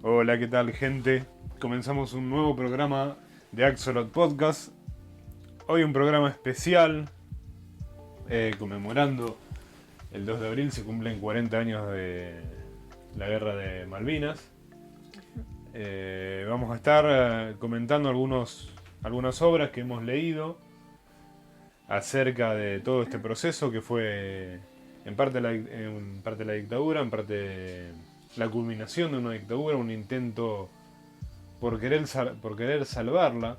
Hola, ¿qué tal, gente? Comenzamos un nuevo programa de Axolot Podcast. Hoy un programa especial, conmemorando el 2 de abril, se cumplen 40 años de la Guerra de Malvinas. Vamos a estar comentando algunas obras que hemos leído acerca de todo este proceso que fue en parte la dictadura, en parte la culminación de una dictadura, un intento por querer salvarla,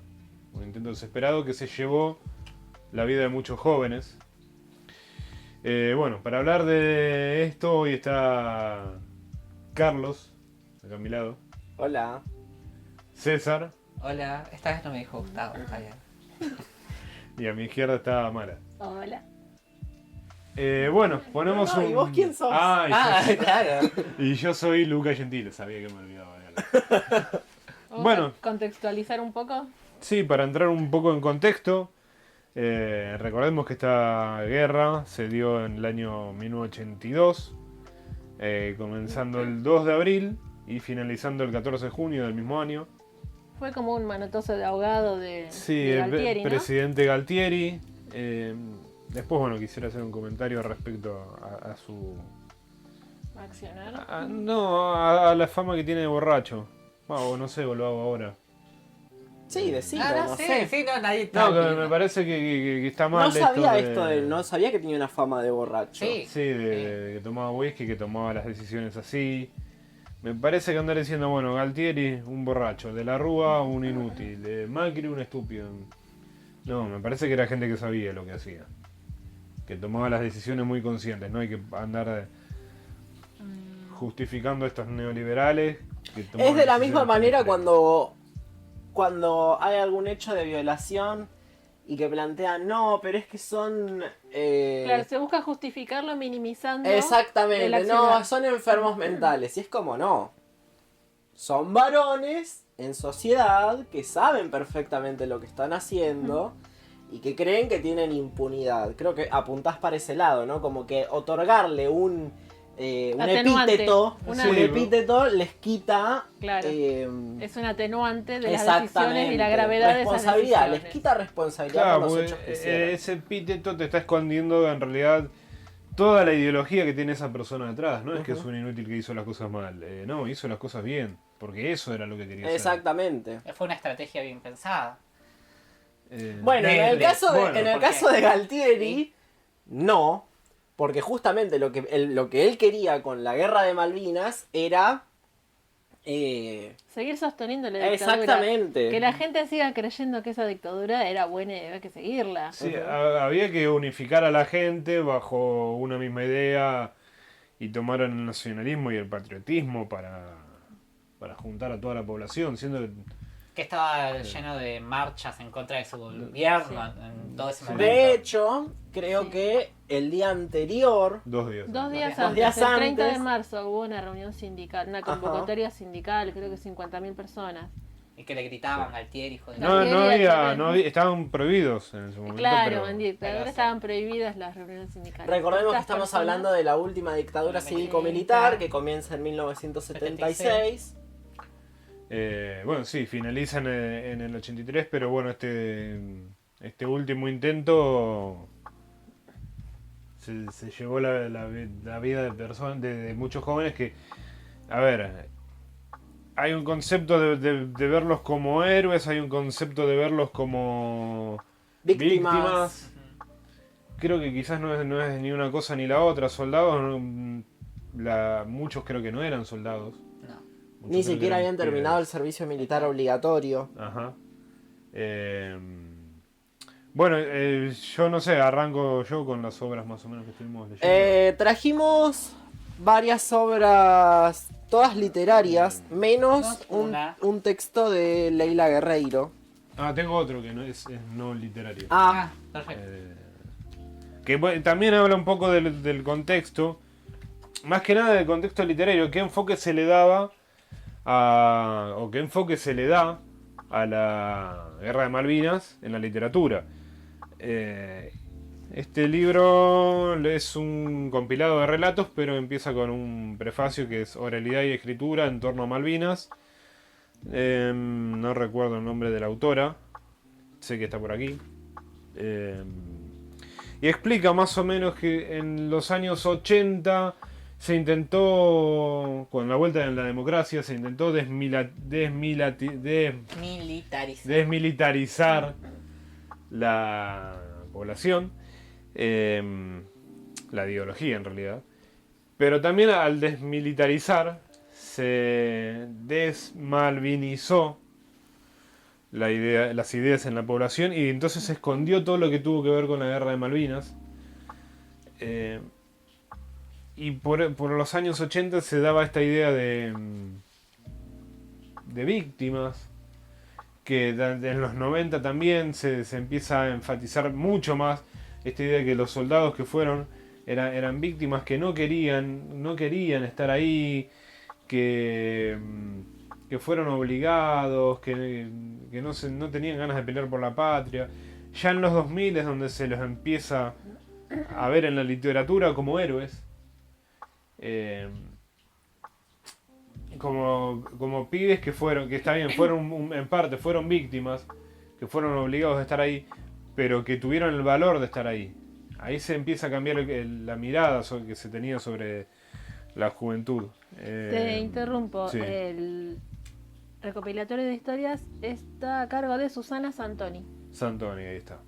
un intento desesperado que se llevó la vida de muchos jóvenes. Bueno, para hablar de esto hoy está Carlos, acá a mi lado. Hola. César. Hola, esta vez no me dijo Gustavo. Y a mi izquierda está Mara. Hola. Bueno, ponemos ¿Y vos quién sos? Claro. Y yo soy Luca Gentile, sabía que me olvidaba de algo. Bueno. ¿Contextualizar un poco? Sí, para entrar un poco en contexto, recordemos que esta guerra se dio en el año 1982, comenzando el 2 de abril y finalizando el 14 de junio del mismo año. Fue como un manotazo de ahogado de Sí, Galtieri, ¿no? presidente Galtieri. Después, bueno, quisiera hacer un comentario respecto a su... Accionar. a la fama que tiene de borracho. O no sé, o lo hago ahora. Sí, decilo, no sí, sé. sí, no, nadie No, que me parece que está mal. No sabía esto de él, no sabía que tenía una fama de borracho. Sí, de que tomaba whisky, que tomaba las decisiones así. Me parece que andar diciendo, bueno, Galtieri, un borracho, de la Rúa, un inútil, de Macri, un estúpido. No, me parece que era gente que sabía lo que hacía. Que tomaba las decisiones muy conscientes, no hay que andar justificando a estos neoliberales. Es de la misma manera cuando hay algún hecho de violación y que plantean, no, pero es que son... Claro, se busca justificarlo minimizando. Exactamente, no, son enfermos mentales. Y es como, no. Son varones en sociedad que saben perfectamente lo que están haciendo y que creen que tienen impunidad. Creo que apuntás para ese lado, ¿no? Como que otorgarle un epíteto les quita... Claro. Es un atenuante de las decisiones y la gravedad de esas responsabilidad, decisiones. les quita responsabilidad Claro, por los porque hechos que hicieron. ese epíteto te está escondiendo en realidad toda la ideología que tiene esa persona detrás. No es que es un inútil que hizo las cosas mal, no, hizo las cosas bien, porque eso era lo que quería hacer. Exactamente. Fue una estrategia bien pensada. Bueno, en el caso de Galtieri, ¿Sí? no, porque justamente lo que él quería con la guerra de Malvinas era... seguir sosteniendo la dictadura. Exactamente. Que la gente siga creyendo que esa dictadura era buena y había que seguirla. Sí, había que unificar a la gente bajo una misma idea y tomar el nacionalismo y el patriotismo para juntar a toda la población, siendo Que estaba lleno de marchas en contra de su gobierno en todo ese momento. De hecho, creo que el día anterior... 2 días. Dos días Dos antes, días el 30 de antes. marzo, hubo una reunión sindical, una convocatoria sindical, creo que 50.000 personas. Y que le gritaban Galtieri, hijo de... No había, estaban prohibidos en ese momento. Claro, pero... en dictadura pero estaban prohibidas las reuniones sindicales. Recordemos que Estas estamos personas- hablando de la última dictadura cívico-militar que comienza en 1976. Bueno, sí, finalizan en el 83, pero bueno, este último intento se llevó la vida de personas, de muchos jóvenes que, a ver, hay un concepto de verlos como héroes, hay un concepto de verlos como víctimas. Creo que quizás no es ni una cosa ni la otra. Soldados, muchos creo que no eran soldados. No. Muchos Ni creo que siquiera eran habían terminado el pibes. servicio militar obligatorio. Ajá. Bueno, yo no sé, arranco yo con las obras más o menos que estuvimos leyendo. Trajimos varias obras, todas literarias, menos Una. un texto de Leila Guerreiro. Tengo otro que no es no literario. Ah, perfecto. También habla un poco del contexto, más que nada del contexto literario, qué enfoque se le daba o qué enfoque se le da a la Guerra de Malvinas en la literatura. Este libro es un compilado de relatos, pero empieza con un prefacio que es oralidad y escritura en torno a Malvinas. No recuerdo el nombre de la autora, sé que está por aquí. Y explica más o menos que en los años 80 se intentó, con la vuelta de la democracia, se intentó desmilitarizar la población, la ideología en realidad. Pero también al desmilitarizar se desmalvinizó las ideas en la población y entonces se escondió todo lo que tuvo que ver con la guerra de Malvinas. Y por los años 80 se daba esta idea de víctimas, que en los 90 también se empieza a enfatizar mucho más esta idea de que los soldados que fueron eran víctimas que no querían estar ahí, que fueron obligados, que no tenían ganas de pelear por la patria. Ya en los 2000 es donde se los empieza a ver en la literatura como héroes. Como pibes que está bien, en parte fueron víctimas, que fueron obligados a estar ahí, pero que tuvieron el valor de estar ahí. Ahí se empieza a cambiar la mirada que se tenía sobre la juventud. Te interrumpo. Sí. El recopilatorio de historias está a cargo de Susana Santoni. Santoni, ahí está.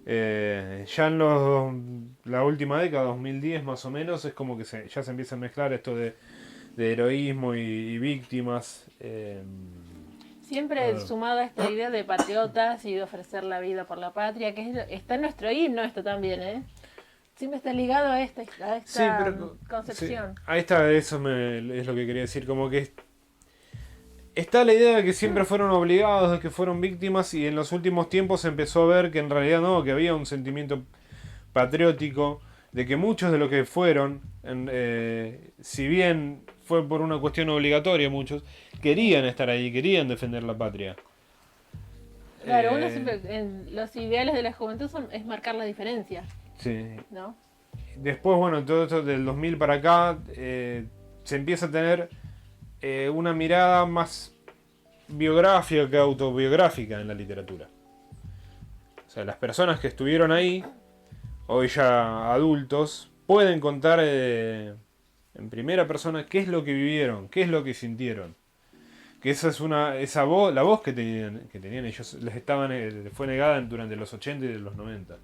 Ya en la última década, 2010 más o menos, es como que ya se empieza a mezclar esto de heroísmo y víctimas. Siempre sumado a esta idea de patriotas y de ofrecer la vida por la patria, que está en nuestro himno esto también, ¿eh? Siempre está ligado a esta Sí, pero, concepción. Sí, ahí está, es lo que quería decir, como que está la idea de que siempre fueron obligados, de que fueron víctimas, y en los últimos tiempos se empezó a ver que en realidad no, que había un sentimiento patriótico, de que muchos de los que fueron, si bien fue por una cuestión obligatoria, muchos querían estar ahí, querían defender la patria. Claro, uno siempre, los ideales de la juventud es marcar la diferencia, Sí. ¿no? Después, bueno, todo esto del 2000 para acá, se empieza a tener una mirada más biográfica que autobiográfica en la literatura. O sea, las personas que estuvieron ahí, hoy ya adultos, pueden contar en primera persona qué es lo que vivieron, qué es lo que sintieron. Que esa es la voz que tenían ellos, les fue negada durante los 80 y los 90.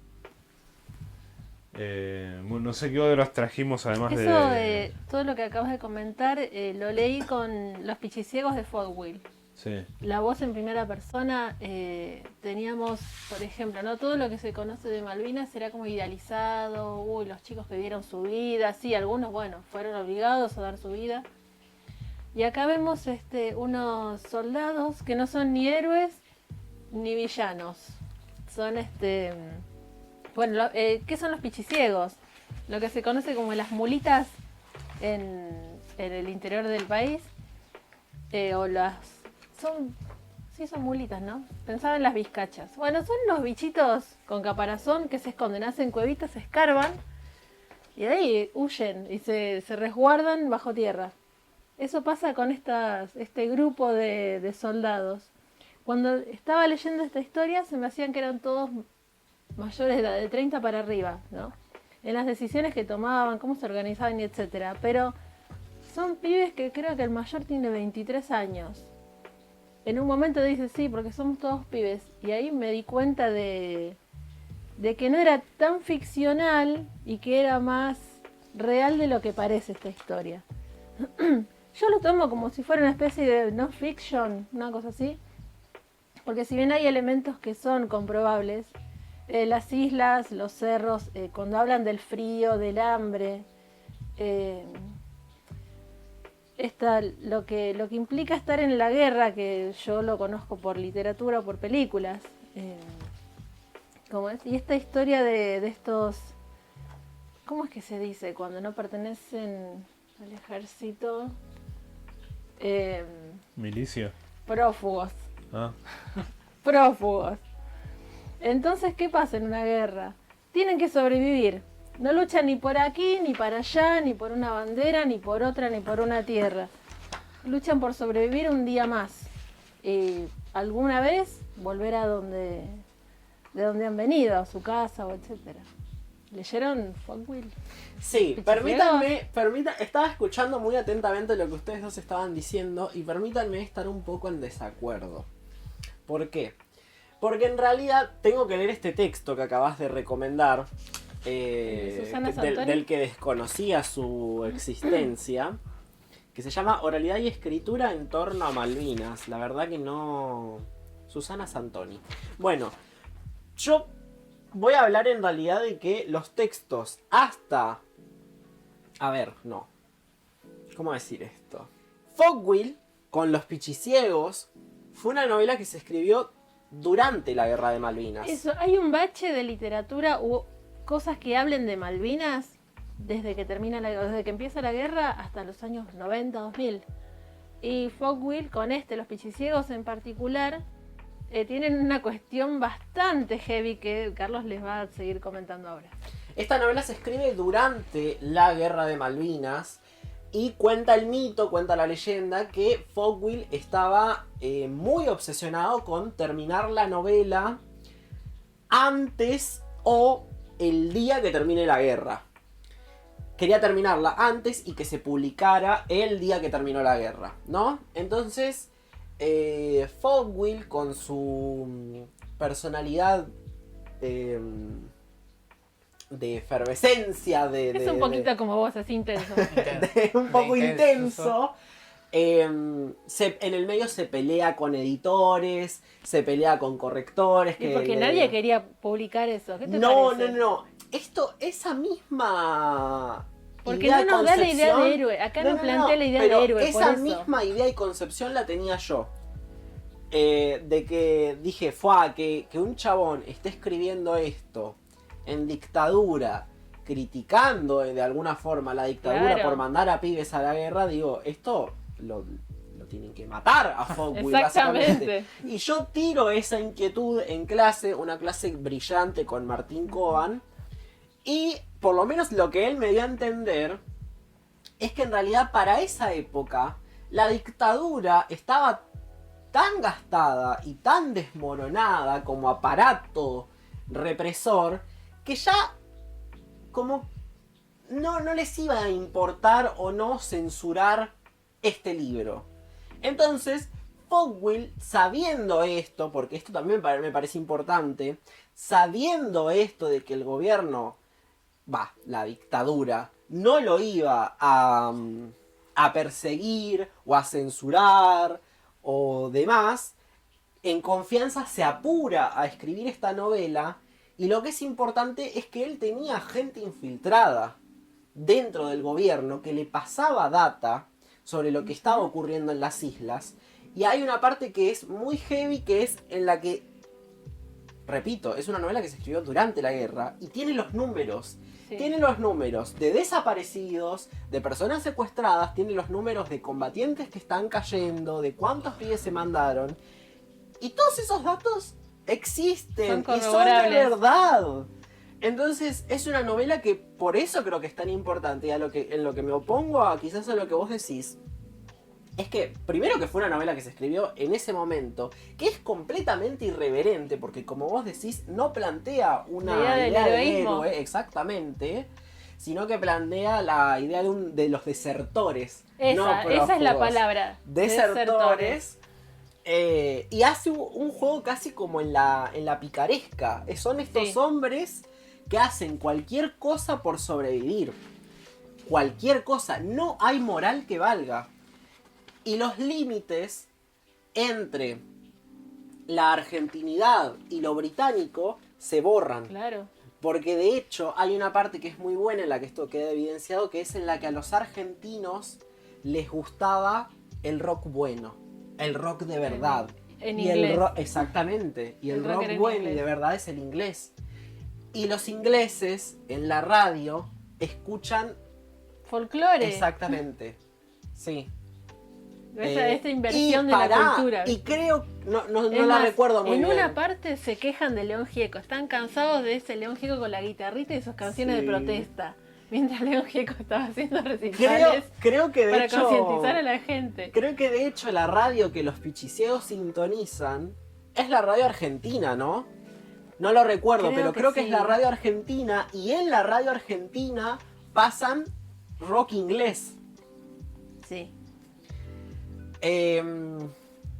Bueno, no sé qué otras trajimos además de todo lo que acabas de comentar, lo leí con Los Pichiciegos de Fogwill. Sí. La voz en primera persona, teníamos, por ejemplo, no todo lo que se conoce de Malvinas era como idealizado, los chicos que dieron su vida, sí, algunos, bueno, fueron obligados a dar su vida. Y acá vemos unos soldados que no son ni héroes ni villanos. Son bueno, ¿qué son los pichiciegos? Lo que se conoce como las mulitas en el interior del país. Son mulitas, ¿no? Pensaba en las vizcachas. Bueno, son los bichitos con caparazón que se esconden, hacen cuevitas, se escarban y de ahí huyen y se resguardan bajo tierra. Eso pasa con este grupo de soldados. Cuando estaba leyendo esta historia se me hacían que eran todos mayores de edad, de 30 para arriba, ¿no? En las decisiones que tomaban, cómo se organizaban y etcétera. Pero son pibes que creo que el mayor tiene 23 años. En un momento dice sí, porque somos todos pibes. Y ahí me di cuenta de que no era tan ficcional y que era más real de lo que parece esta historia. Yo lo tomo como si fuera una especie de no fiction, una cosa así. Porque si bien hay elementos que son comprobables, las islas, los cerros, cuando hablan del frío, del hambre, lo que implica estar en la guerra, que yo lo conozco por literatura o por películas, y esta historia de estos, ¿cómo es que se dice? Cuando no pertenecen al ejército, Milicia. prófugos. Ah. Prófugos. Entonces, ¿qué pasa en una guerra? tienen que sobrevivir. No luchan ni por aquí, ni para allá, ni por una bandera, ni por otra, ni por una tierra. Luchan por sobrevivir un día más. Y alguna vez volver a de donde han venido, a su casa o etcétera. ¿Leyeron Fogwill? Sí, ¿Pichifiegos? estaba escuchando muy atentamente lo que ustedes dos estaban diciendo y permítanme estar un poco en desacuerdo. ¿Por qué? Porque en realidad tengo que leer este texto que acabas de recomendar, ¿De Susana Santoni? del que desconocía su existencia, que se llama Oralidad y Escritura en torno a Malvinas. La verdad que no... Susana Santoni. Bueno, yo voy a hablar en realidad de que los textos hasta... A ver, no. ¿Cómo decir esto? Fogwill, con los pichiciegos, fue una novela que se escribió durante la Guerra de Malvinas. Eso, hay un bache de literatura o cosas que hablen de Malvinas desde que desde que empieza la guerra hasta los años 90, 2000. Y Fogwill, con los pichiciegos en particular, tienen una cuestión bastante heavy que Carlos les va a seguir comentando ahora. Esta novela se escribe durante la Guerra de Malvinas y cuenta el mito, cuenta la leyenda que Fogwill estaba muy obsesionado con terminar la novela antes o el día que termine la guerra. Quería terminarla antes y que se publicara el día que terminó la guerra, ¿no? Entonces, Fogwill, con su personalidad de efervescencia, Es un poquito como vos, así intenso. un poco intenso. En el medio se pelea con editores, se pelea con correctores. Sí, porque nadie quería publicar eso. ¿Qué te No. parece? Esa misma... Porque idea no nos da la idea concepción- de héroe. Acá no plantea la idea pero de héroe. esa por eso. misma idea y concepción la tenía yo. De que dije, que un chabón esté escribiendo esto en dictadura, criticando de alguna forma la dictadura Claro. por mandar a pibes a la guerra, digo, esto lo tienen que matar a Fogwill, Exactamente. básicamente. Y yo tiro esa inquietud en clase, una clase brillante con Martín Coban, y por lo menos lo que él me dio a entender es que en realidad para esa época la dictadura estaba tan gastada y tan desmoronada como aparato represor que ya como no les iba a importar o no censurar este libro. Entonces, Fogwill, sabiendo esto, porque esto también me parece importante, sabiendo esto de que el gobierno, la dictadura, no lo iba a perseguir o a censurar o demás, en confianza se apura a escribir esta novela. Y lo que es importante es que él tenía gente infiltrada dentro del gobierno que le pasaba data sobre lo que estaba ocurriendo en las islas. Y hay una parte que es muy heavy, que es en la que, repito, es una novela que se escribió durante la guerra y tiene los números. Sí. Tiene los números de desaparecidos, de personas secuestradas, tiene los números de combatientes que están cayendo, de cuántos pibes se mandaron. Y todos esos datos existen Son y son de corroborables. verdad. Entonces es una novela que por eso creo que es tan importante, y en lo que me opongo a quizás a lo que vos decís, es que primero que fue una novela que se escribió en ese momento, que es completamente irreverente, porque como vos decís, no plantea una La idea del idea de heroísmo. héroe, exactamente, sino que plantea la idea de los desertores. Esa es la palabra. Desertores. Y hace un juego casi como en la picaresca. Son estos Sí. hombres que hacen cualquier cosa por sobrevivir. Cualquier cosa. No hay moral que valga. Y los límites entre la argentinidad y lo británico se borran. Claro. Porque de hecho hay una parte que es muy buena en la que esto queda evidenciado, que es en la que a los argentinos les gustaba el rock bueno. El rock de verdad. En Y inglés. Exactamente. Y el El rock rock era en bueno y inglés. de verdad es el inglés. Y los ingleses en la radio escuchan Folclore. exactamente. Sí. Esta inversión de la cultura. Y creo, no Es la más, recuerdo muy en bien. una parte se quejan de León Gieco. Están cansados de ese León Gieco con la guitarrita y sus canciones Sí. de protesta. Mientras León Gieco estaba haciendo recitales Creo que de para hecho... concientizar a la gente. Creo que de hecho la radio que los pichiciegos sintonizan es la radio argentina, ¿no? No lo recuerdo, pero creo que sí. es la radio argentina, y en la radio argentina pasan rock inglés. Sí.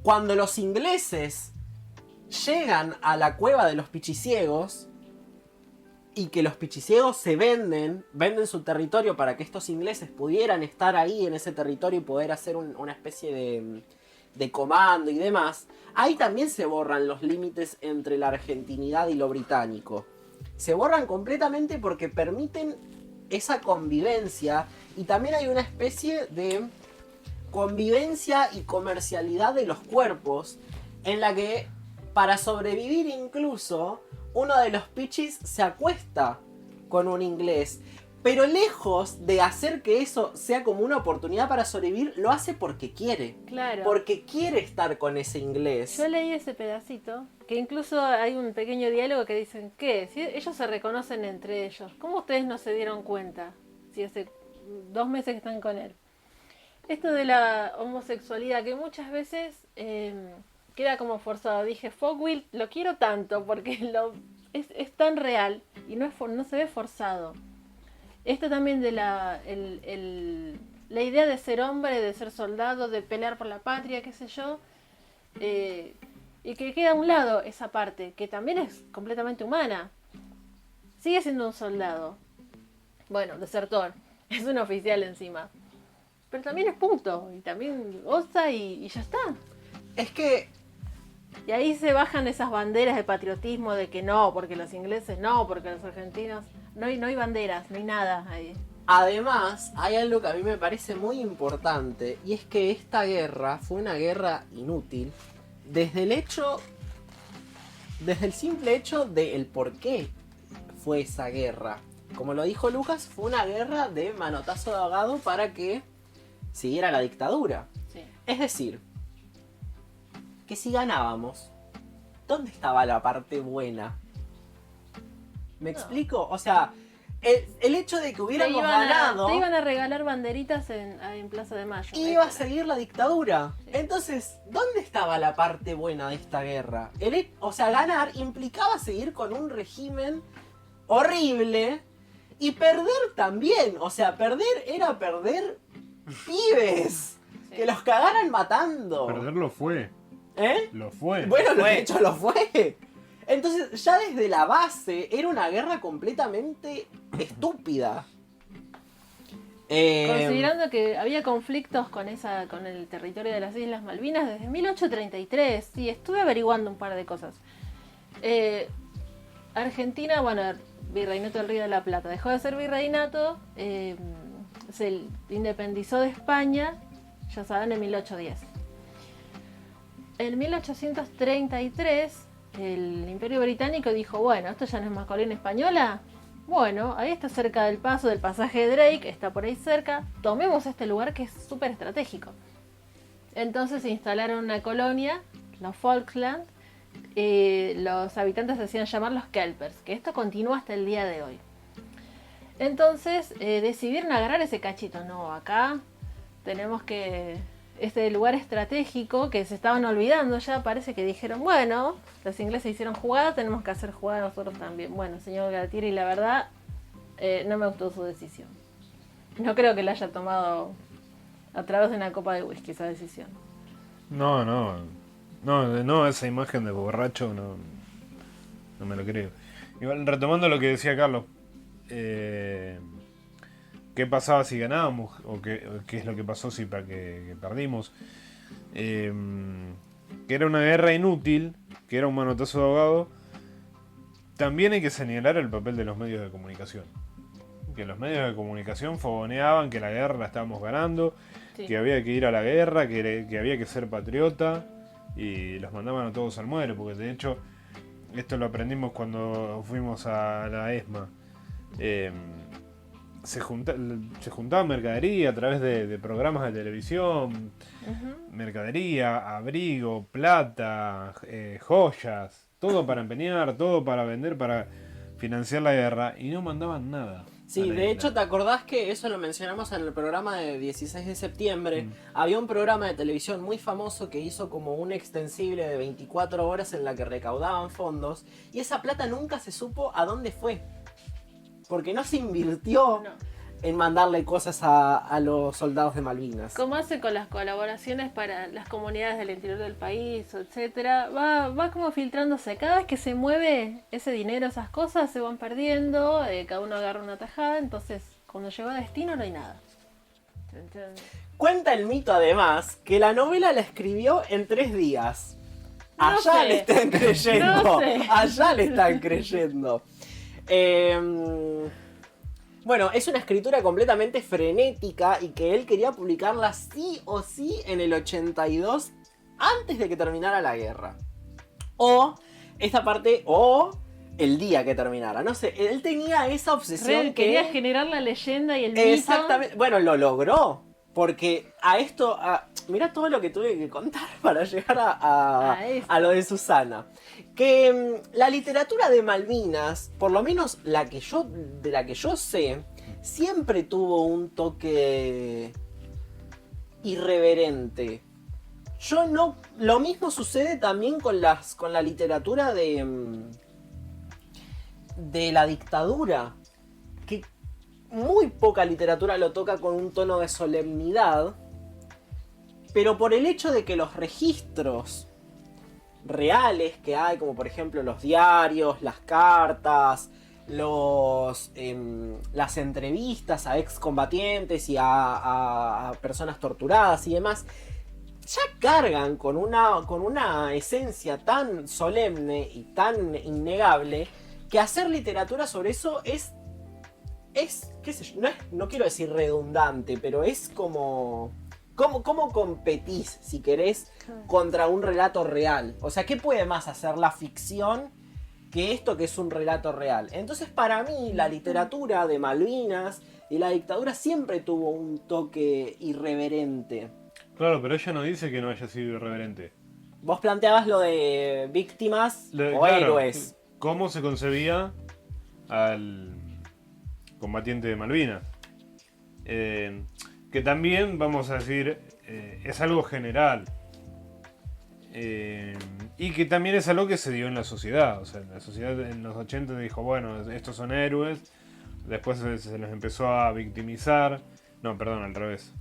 Cuando los ingleses llegan a la cueva de los pichiciegos y que los pichiciegos se venden su territorio para que estos ingleses pudieran estar ahí en ese territorio y poder hacer una especie de comando y demás, ahí también se borran los límites entre la argentinidad y lo británico. Se borran completamente porque permiten esa convivencia, y también hay una especie de convivencia y comercialidad de los cuerpos en la que para sobrevivir incluso uno de los pichis se acuesta con un inglés, pero lejos de hacer que eso sea como una oportunidad para sobrevivir, lo hace porque quiere. Claro. Porque quiere estar con ese inglés. Yo leí ese pedacito, que incluso hay un pequeño diálogo que dicen, ¿qué? Si ellos se reconocen entre ellos, ¿cómo ustedes no se dieron cuenta? Si hace 2 meses que están con él. Esto de la homosexualidad, que muchas veces queda como forzado. Dije, Fogwill lo quiero tanto porque es tan real y no se ve forzado. Esto también de la idea de ser hombre, de ser soldado, de pelear por la patria, qué sé yo, y que queda a un lado esa parte, que también es completamente humana. Sigue siendo un soldado. Bueno, desertor. Es un oficial encima. Pero también es punto. Y también goza y ya está. Es que Y ahí se bajan esas banderas de patriotismo de que no, porque los ingleses no, porque los argentinos... No hay banderas, no hay nada ahí. además hay algo que a mí me parece muy importante, y es que esta guerra fue una guerra inútil desde el simple hecho del por qué fue esa guerra. Como lo dijo Lucas, fue una guerra de manotazo de ahogado para que siguiera la dictadura. Sí. Es decir, que si ganábamos, ¿dónde estaba la parte buena? ¿Me explico? O sea, el hecho de que hubiéramos ganado te iban a regalar banderitas en Plaza de Mayo. iba a seguir la dictadura. Sí. Entonces, ¿dónde estaba la parte buena de esta guerra? O sea, ganar implicaba seguir con un régimen horrible, y perder también. O sea, perder era perder pibes. Sí. Que los cagaran matando. Perderlo fue. ¿Eh? Lo fue. Bueno, Fue. de hecho lo fue. Entonces, ya desde la base era una guerra completamente estúpida. Considerando que había conflictos con el territorio de las Islas Malvinas desde 1833. Sí, estuve averiguando un par de cosas. Argentina, bueno, Virreinato del Río de la Plata, dejó de ser virreinato, se independizó de España, ya saben, en 1810. En 1833, el Imperio Británico dijo, bueno, esto ya no es más colonia española. Bueno, ahí está cerca del paso del pasaje de Drake, está por ahí cerca. Tomemos este lugar que es súper estratégico. Entonces se instalaron una colonia, los Falkland. Los habitantes se hacían llamar los Kelpers, que esto continúa hasta el día de hoy. Entonces decidieron agarrar ese cachito. No, acá tenemos que... Este lugar estratégico que se estaban olvidando ya, parece que dijeron, bueno, los ingleses hicieron jugada, tenemos que hacer jugada nosotros también. Bueno, señor Galtieri, la verdad, no me gustó su decisión. No creo que la haya tomado a través de una copa de whisky esa decisión. No, esa imagen de borracho no me lo creo. Igual, retomando lo que decía Carlos, ¿qué pasaba si ganábamos? ¿O qué es lo que pasó si que perdimos? Que era una guerra inútil, que era un manotazo de ahogado. También hay que señalar el papel de los medios de comunicación. Que los medios de comunicación fogoneaban que la guerra la estábamos ganando, Sí. que había que ir a la guerra, que había que ser patriota, y los mandaban a todos al muere, porque de hecho esto lo aprendimos cuando fuimos a la ESMA. se juntaba mercadería a través de programas de televisión, mercadería, abrigo, plata, joyas, todo para empeñar, todo para vender, para financiar la guerra, y no mandaban nada. Sí, de hecho, ¿te acordás que eso lo mencionamos en el programa de 16 de septiembre? Había un programa de televisión muy famoso que hizo como un extensible de 24 horas en la que recaudaban fondos, y esa plata nunca se supo a dónde fue. Porque no se invirtió en mandarle cosas a los soldados de Malvinas. Como hace con las colaboraciones para las comunidades del interior del país, etcétera, va como filtrándose. Cada vez que se mueve ese dinero, esas cosas se van perdiendo, cada uno agarra una tajada, entonces cuando llegó a destino no hay nada. Cuenta el mito además que la novela la escribió en 3 días. Allá le están creyendo. No sé. Allá le están creyendo. Bueno, es una escritura completamente frenética y que él quería publicarla sí o sí en el 82 antes de que terminara la guerra. O esta parte, o el día que terminara. No sé, él tenía esa obsesión Quería generar la leyenda y el mito. Exactamente. Bueno, lo logró. Porque a esto, mira todo lo que tuve que contar para llegar a lo de Susana. Que la literatura de Malvinas, por lo menos de la que yo sé, siempre tuvo un toque irreverente. Lo mismo sucede también con la literatura de la dictadura. Que muy poca literatura lo toca con un tono de solemnidad, pero por el hecho de que los registros reales que hay, como por ejemplo los diarios, las cartas, las entrevistas a excombatientes y a personas torturadas y demás, ya cargan con una esencia tan solemne y tan innegable que hacer literatura sobre eso es qué sé yo, no quiero decir redundante, pero es como... ¿Cómo competís, si querés, contra un relato real? O sea, ¿qué puede más hacer la ficción que esto que es un relato real? Entonces, para mí, la literatura de Malvinas y la dictadura siempre tuvo un toque irreverente. Claro, pero ella no dice que no haya sido irreverente. Vos planteabas lo de víctimas o claro, héroes. ¿Cómo se concebía al combatiente de Malvinas? Que también, vamos a decir, es algo general. Y que también es algo que se dio en la sociedad. O sea, la sociedad en los 80 dijo, bueno, estos son héroes. Después se los empezó a victimizar. No, perdón, al revés.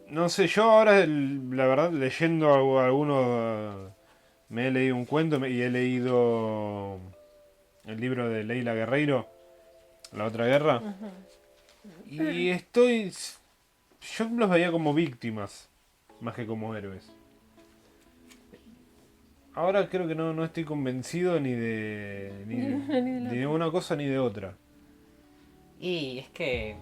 No sé, yo ahora, la verdad, leyendo algunos... me he leído un cuento y he leído el libro de Leila Guerreiro, La Otra Guerra. Y yo los veía como víctimas, más que como héroes. Ahora creo que no estoy convencido ni de una cosa ni de otra. Y es que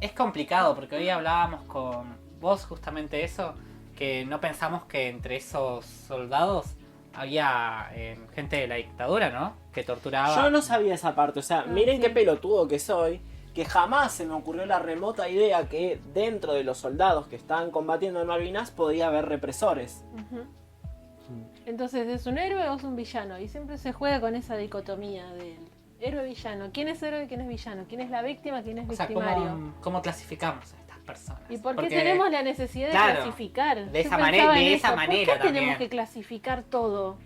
es complicado porque hoy hablábamos con vos justamente eso, que no pensamos que entre esos soldados había gente de la dictadura, ¿no? Que torturaba. Yo no sabía esa parte, o sea, miren qué pelotudo que soy, que jamás se me ocurrió la remota idea que dentro de los soldados que estaban combatiendo en Malvinas podía haber represores. Entonces, ¿es un héroe o es un villano? Y siempre se juega con esa dicotomía del héroe-villano. ¿Quién es héroe y quién es villano? ¿Quién es la víctima? ¿Quién es victimario? ¿Cómo clasificamos a estas personas? ¿Y por qué tenemos la necesidad de clasificar? De esa manera ¿Por qué también tenemos que clasificar todo?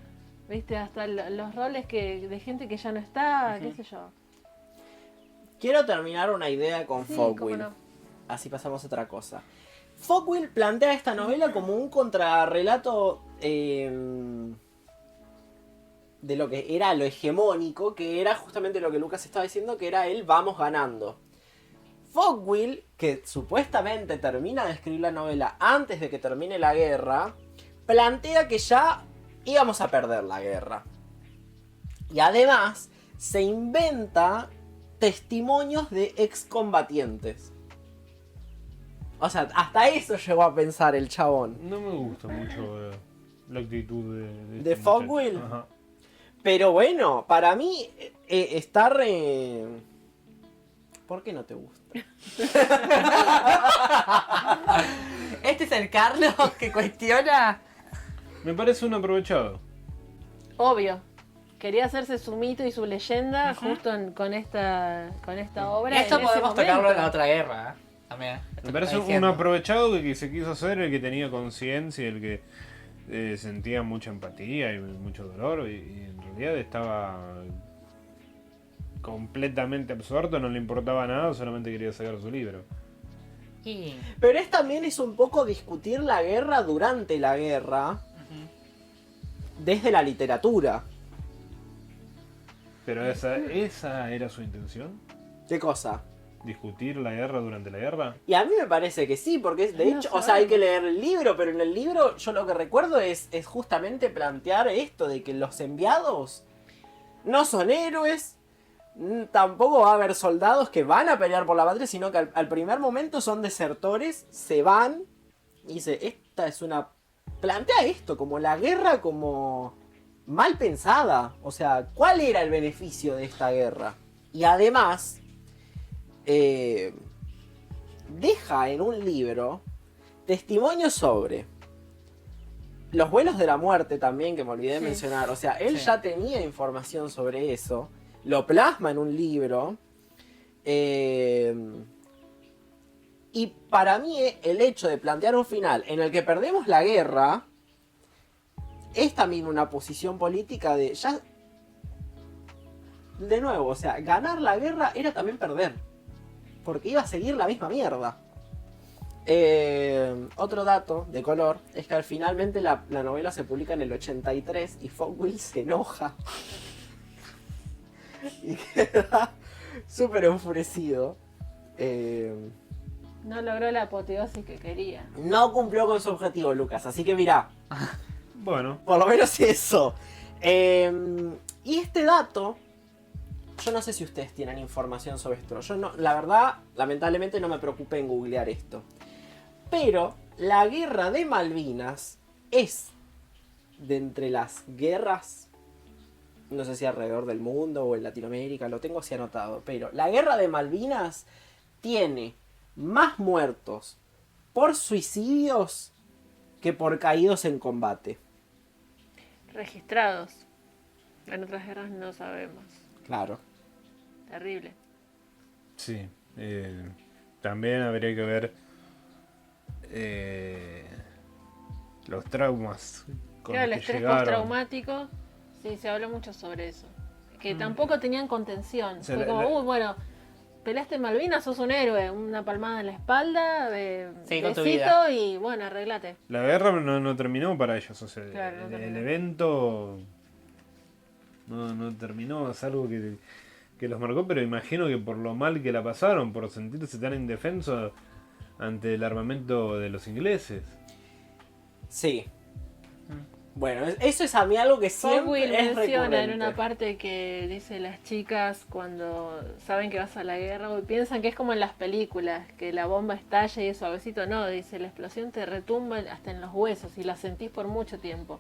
¿Viste? Hasta los roles de gente que ya no está, qué sé yo. Quiero terminar una idea con Fogwill. No. Así pasamos a otra cosa. Fogwill plantea esta novela como un contrarrelato de lo que era lo hegemónico, que era justamente lo que Lucas estaba diciendo, que era el vamos ganando. Fogwill, que supuestamente termina de escribir la novela antes de que termine la guerra, plantea que ya íbamos a perder la guerra. Y además se inventa testimonios de excombatientes. O sea, hasta eso llegó a pensar el chabón. No me gusta mucho la actitud de ¿De Fogwill? Ajá. Pero bueno, para mí está re... ¿Por qué no te gusta? Este es el Carlos que cuestiona. Me parece un aprovechado. Obvio. Quería hacerse su mito y su leyenda justo con esta obra. Esto en ese podemos tocarlo momento. en la otra guerra, ¿eh? También. Esto Me que parece está un diciendo. aprovechado que se quiso hacer, el que tenía conciencia, el que sentía mucha empatía y mucho dolor, y en realidad estaba completamente absorto, no le importaba nada, solamente quería sacar su libro. Y... Pero también es un poco discutir la guerra durante la guerra desde la literatura. Pero esa era su intención, ¿Qué cosa? discutir la guerra durante la guerra. Y a mí me parece que sí, porque de No hecho, sabemos. o sea, hay que leer el libro, pero en el libro yo lo que recuerdo es justamente plantear esto de que los enviados no son héroes, tampoco va a haber soldados que van a pelear por la patria, sino que al primer momento son desertores, se van, y dice, esta es una... Plantea esto como la guerra como mal pensada, o sea, ¿cuál era el beneficio de esta guerra? Y además... deja en un libro testimonios sobre los vuelos de la muerte también, que me olvidé de Sí. mencionar. O sea, él Sí. ya tenía información sobre eso, lo plasma en un libro. Y para mí el hecho de plantear un final en el que perdemos la guerra es también una posición política de ya... De nuevo, o sea, ganar la guerra era también perder. Porque iba a seguir la misma mierda. Otro dato de color es que finalmente la novela se publica en el 83 y Fogwill se enoja. Y queda súper enfurecido. No logró la apoteosis que quería. No cumplió con su objetivo, Lucas, así que mirá, Bueno, por lo menos eso. Y este dato, yo no sé si ustedes tienen información sobre esto. Yo no, la verdad, lamentablemente no me preocupé en googlear esto. Pero la guerra de Malvinas es de entre las guerras, no sé si alrededor del mundo o en Latinoamérica, lo tengo así anotado, pero la guerra de Malvinas tiene más muertos por suicidios que por caídos en combate. Registrados. En otras guerras no sabemos. Claro. Terrible. sí. También habría que ver los traumas con Claro, el los que estrés llegaron. postraumático, sí, se habló mucho sobre eso. Que tampoco tenían contención. O sea, Fue como, bueno, peleaste en Malvinas, sos un héroe, una palmada en la espalda, Sí, con tu besito vida. y bueno, arreglate. La guerra no terminó para ellos, o sea, Claro, no el terminó. evento no terminó, es algo que los marcó, pero imagino que por lo mal que la pasaron, por sentirse tan indefensos ante el armamento de los ingleses. Sí. Bueno, eso es a mí algo que siempre Fogwill es menciona en recurrente. una parte que dice las chicas cuando saben que vas a la guerra y piensan que es como en las películas, que la bomba estalla y es suavecito. No, dice, la explosión te retumba hasta en los huesos y la sentís por mucho tiempo.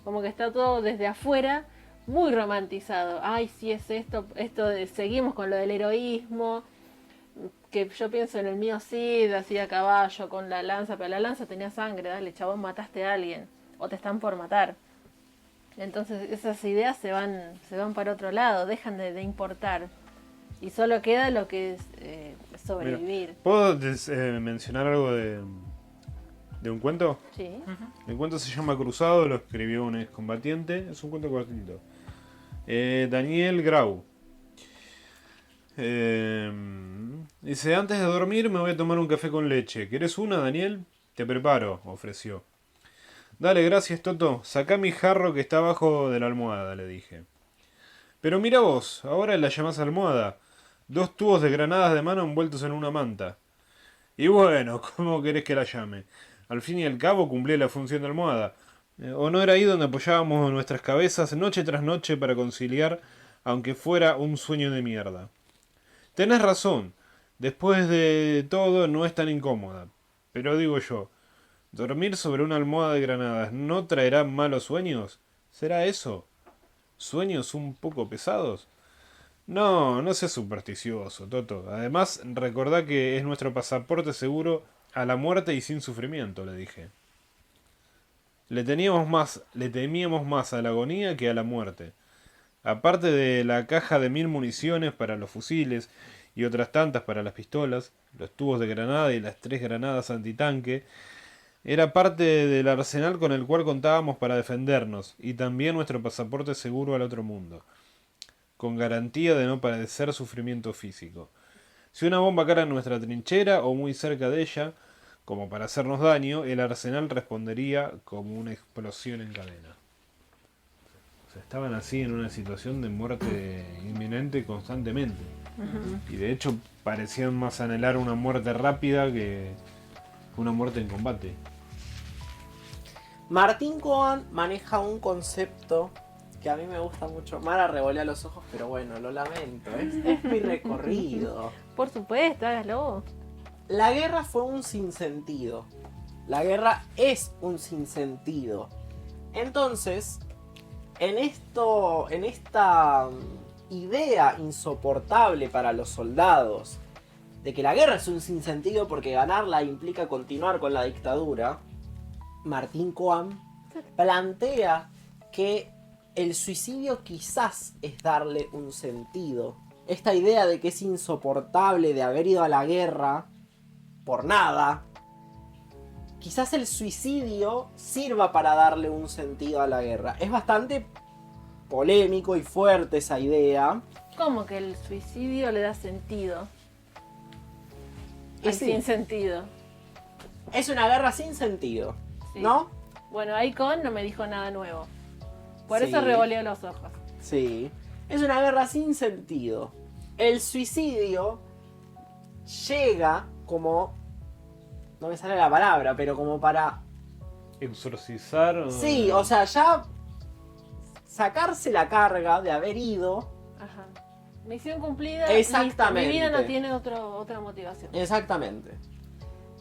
Como que está todo desde afuera muy romantizado. Ay, sí es esto seguimos con lo del heroísmo, que yo pienso en el mío Cid, así a caballo, con la lanza, pero la lanza tenía sangre, dale, chabón, mataste a alguien, o te están por matar. Entonces esas ideas se van para otro lado, dejan de importar. Y solo queda lo que es sobrevivir. ¿Puedo mencionar algo de un cuento? Sí. El cuento se llama Cruzado, lo escribió un excombatiente, es un cuento cortito. Daniel Grau. Dice, antes de dormir me voy a tomar un café con leche. ¿Querés una, Daniel? Te preparo, ofreció. Dale, gracias, Toto. Sacá mi jarro que está abajo de la almohada, le dije. Pero mira vos, ahora la llamás almohada. 2 tubos de granadas de mano envueltos en una manta. Y bueno, ¿cómo querés que la llame? Al fin y al cabo cumplí la función de almohada. ¿O no era ahí donde apoyábamos nuestras cabezas noche tras noche para conciliar, aunque fuera un sueño de mierda? Tenés razón, después de todo no es tan incómoda. Pero digo yo, ¿dormir sobre una almohada de granadas no traerá malos sueños? ¿Será eso? ¿Sueños un poco pesados? No, no seas supersticioso, Toto. Además, recordá que es nuestro pasaporte seguro a la muerte y sin sufrimiento, le dije. Le temíamos más a la agonía que a la muerte. Aparte de la caja de 1000 municiones para los fusiles y otras tantas para las pistolas, los tubos de granada y las 3 granadas antitanque, era parte del arsenal con el cual contábamos para defendernos, y también nuestro pasaporte seguro al otro mundo, con garantía de no padecer sufrimiento físico. Si una bomba cae en nuestra trinchera o muy cerca de ella, como para hacernos daño, el arsenal respondería como una explosión en cadena. O sea, estaban así en una situación de muerte inminente constantemente. Y de hecho parecían más anhelar una muerte rápida que una muerte en combate. Martín Cohen maneja un concepto que a mí me gusta mucho. Mara revolea los ojos, pero bueno, lo lamento. Es mi recorrido. Por supuesto, hágalo. La guerra fue un sinsentido. La guerra es un sinsentido. Entonces, en esta idea insoportable para los soldados de que la guerra es un sinsentido porque ganarla implica continuar con la dictadura, Martín Cohen plantea que el suicidio quizás es darle un sentido. Esta idea de que es insoportable de haber ido a la guerra por nada, quizás el suicidio sirva para darle un sentido a la guerra. Es bastante polémico y fuerte esa idea. ¿Cómo que el suicidio le da sentido? Es Sí. sin sentido. Es una guerra sin sentido, Sí. ¿no? Bueno, Icon no me dijo nada nuevo. Por Sí. eso revoleó los ojos. Sí. Es una guerra sin sentido. El suicidio llega como... No me sale la palabra, pero como para... Exorcizar. Sí, o sea, ya sacarse la carga de haber ido. Ajá. Misión cumplida. Exactamente. listo, mi vida no tiene otra motivación. Exactamente.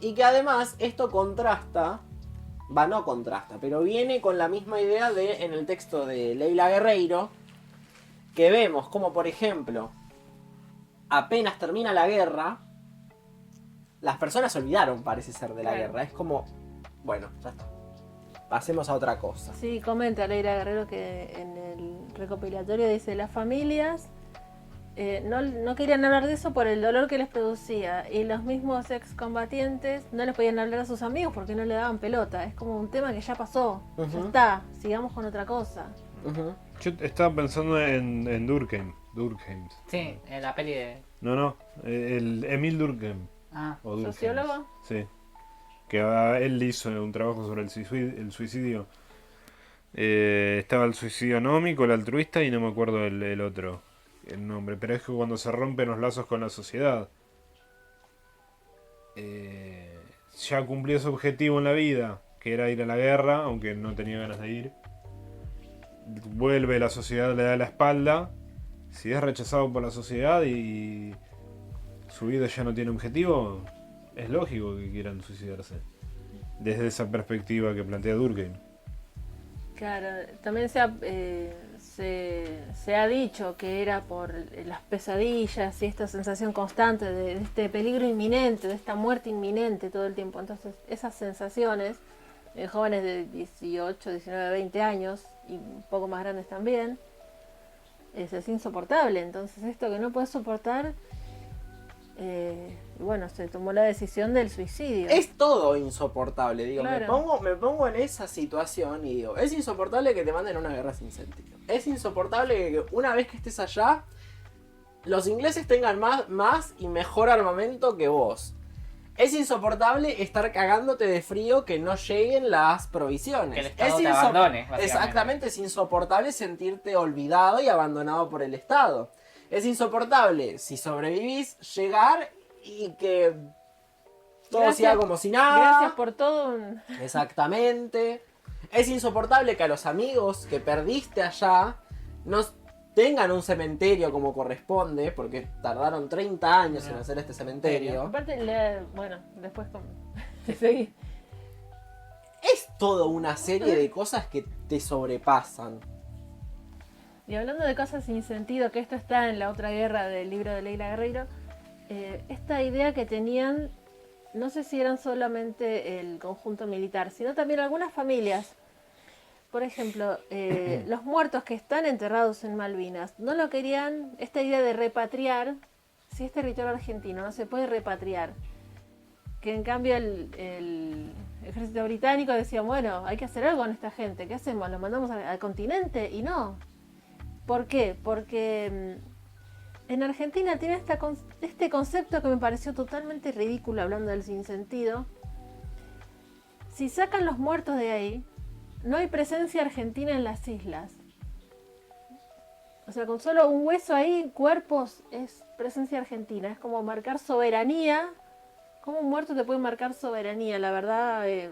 Y que además esto contrasta, no contrasta, pero viene con la misma idea de en el texto de Leila Guerreiro, que vemos como por ejemplo, apenas termina la guerra, las personas se olvidaron, parece ser, de la Claro. guerra. Es como, bueno, ya está. Pasemos a otra cosa. Sí, comenta Leira Guerrero que en el recopilatorio dice las familias no querían hablar de eso por el dolor que les producía y los mismos excombatientes no les podían hablar a sus amigos porque no le daban pelota. Es como un tema que ya pasó, ya Ujú. está, sigamos con otra cosa. Ujú. Yo estaba pensando en Durkheim. Durkheim. Sí, en la peli de... No, el Emil Durkheim. Ah, O Durkheim. ¿Sociólogo? Sí. Que él hizo un trabajo sobre el suicidio. Estaba el suicidio anómico, el altruista y no me acuerdo el otro, el nombre. Pero es que cuando se rompen los lazos con la sociedad, ya cumplió su objetivo en la vida, que era ir a la guerra, aunque no tenía ganas de ir. Vuelve, la sociedad le da la espalda. Si es rechazado por la sociedad y su vida ya no tiene objetivo, es lógico que quieran suicidarse. Desde esa perspectiva que plantea Durkheim. Claro, también se ha dicho que era por las pesadillas y esta sensación constante de este peligro inminente, de esta muerte inminente todo el tiempo. Entonces, esas sensaciones en jóvenes de 18, 19, 20 años y un poco más grandes también, es insoportable. Entonces, esto que no puedes soportar, bueno, se tomó la decisión del suicidio. Es todo insoportable, digo, Claro. me pongo en esa situación y digo, es insoportable que te manden a una guerra sin sentido. Es insoportable que una vez que estés allá, los ingleses tengan más y mejor armamento que vos. Es insoportable estar cagándote de frío que no lleguen las provisiones. Que el Estado te abandone, básicamente. Exactamente, es insoportable sentirte olvidado y abandonado por el Estado. Es insoportable, si sobrevivís, llegar y que todo Gracias. sea como si nada. Gracias por todo. Exactamente. Es insoportable que a los amigos que perdiste allá no tengan un cementerio como corresponde, porque tardaron 30 años en hacer este cementerio. Aparte, bueno, después seguí. Es toda una serie de cosas que te sobrepasan. Y hablando de cosas sin sentido, que esto está en la otra guerra del libro de Leila Guerreiro, esta idea que tenían, no sé si eran solamente el conjunto militar, sino también algunas familias. Por ejemplo, los muertos que están enterrados en Malvinas, no lo querían, esta idea de repatriar, si es territorio argentino, no se puede repatriar. Que en cambio el ejército británico decía, bueno, hay que hacer algo con esta gente, ¿qué hacemos? ¿Lo mandamos al continente? Y no. ¿Por qué? Porque en Argentina tiene este concepto que me pareció totalmente ridículo, hablando del sinsentido. Si sacan los muertos de ahí, no hay presencia argentina en las islas. O sea, con solo un hueso ahí, cuerpos, es presencia argentina. Es como marcar soberanía. ¿Cómo un muerto te puede marcar soberanía? La verdad, es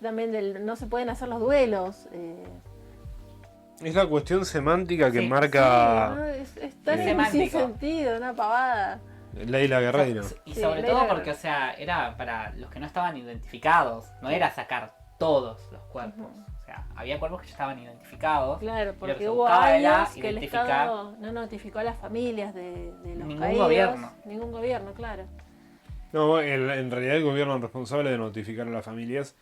también no se pueden hacer los duelos. Es la cuestión semántica que Sí. marca Sí, ¿no? Es tan semántico. sin sentido, una pavada. Leila Guerreiro. Y Sí, sobre Leila todo porque, Guerreiro. o sea, era para los que no estaban identificados, no era sacar todos los cuerpos. O sea, había cuerpos que ya estaban identificados. Claro, y lo que porque se hubo buscaba era años que el identificar. Estado no notificó a las familias de los Ningún caídos. gobierno. Ningún gobierno, claro. No, en realidad el gobierno responsable de notificar a las familias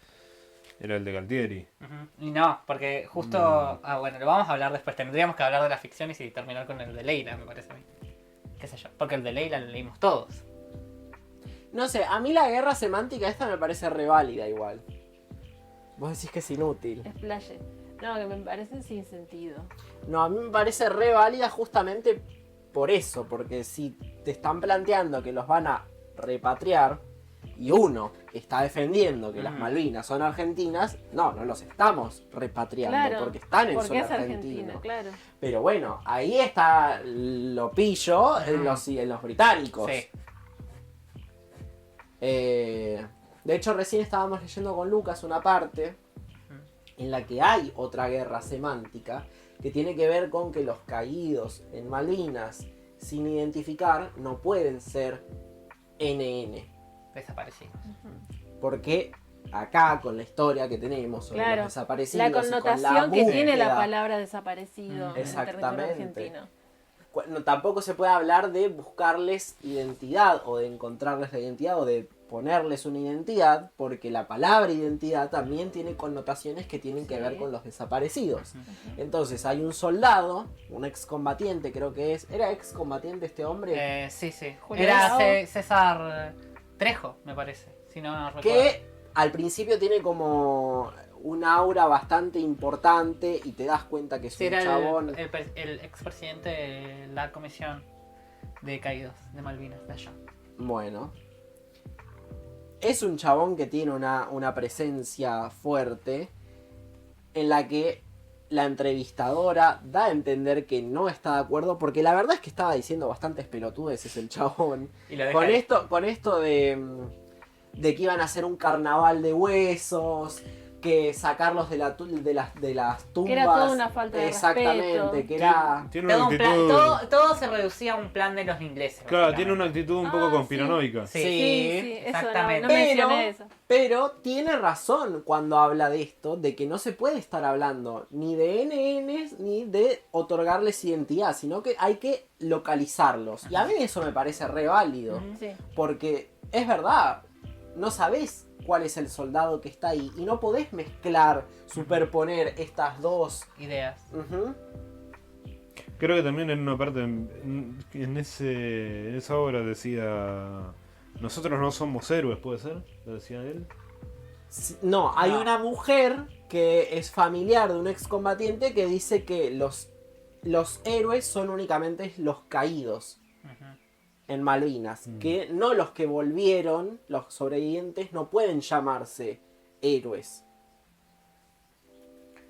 era el de Galtieri. Ujú. Y no, porque justo. No. Bueno, lo vamos a hablar después. Tendríamos que hablar de las ficciones y terminar con el de Leila, me parece a mí. Qué sé yo. Porque el de Leila lo leímos todos. No sé, a mí la guerra semántica esta me parece reválida igual. Vos decís que es inútil. Explaye. No, que me parece sin sentido. No, a mí me parece reválida justamente por eso, porque si te están planteando que los van a repatriar y uno está defendiendo que las Ujú. Malvinas son argentinas, no los estamos repatriando Claro, porque están en porque suelo es argentino. Argentina, claro. Pero bueno, ahí está lo pillo en los británicos. Sí. De hecho, recién estábamos leyendo con Lucas una parte en la que hay otra guerra semántica que tiene que ver con que los caídos en Malvinas sin identificar no pueden ser NN. Desaparecidos. Porque acá, con la historia que tenemos sobre Claro, los desaparecidos, la y con connotación que tiene la búsqueda, palabra desaparecido en el territorio Exactamente. argentino. tampoco se puede hablar de buscarles identidad o de encontrarles la identidad o de ponerles una identidad, porque la palabra identidad también tiene connotaciones que tienen que Sí. ver con los desaparecidos. Entonces hay un soldado, un excombatiente creo que es, ¿era excombatiente este hombre? Sí, sí. Julio Era Bravo. César Trejo, me parece. Si no recuerdo. Que al principio tiene como un aura bastante importante y te das cuenta que es Sí, un era chabón. el expresidente de la comisión de caídos de Malvinas de allá. Bueno. Es un chabón que tiene una presencia fuerte en la que la entrevistadora da a entender que no está de acuerdo, porque la verdad es que estaba diciendo bastantes pelotudeces el chabón. Y lo deja Con ahí. con esto de que iban a hacer un carnaval de huesos, que sacarlos de las tumbas. Que era toda una falta de Exactamente, respeto. que era... Tiene una Todo, un plan- actitud. todo se reducía a un plan de los ingleses. Claro, tiene una básicamente. actitud un poco Ah, conspiranoica. Sí. Sí, eso exactamente. no mencioné Pero, eso. pero tiene razón cuando habla de esto, de que no se puede estar hablando ni de NNs ni de otorgarles identidad, sino que hay que localizarlos. Y a mí eso me parece re válido, Sí. porque es verdad, no sabés cuál es el soldado que está ahí y no podés mezclar, superponer estas dos. Ideas. Ujú. Creo que también en una parte, en esa obra decía, nosotros no somos héroes, ¿puede ser? Lo decía él. No, hay No. una mujer que es familiar de un excombatiente que dice que los héroes son únicamente los caídos Ujú. en Malvinas. Que no los que volvieron, los sobrevivientes, no pueden llamarse héroes.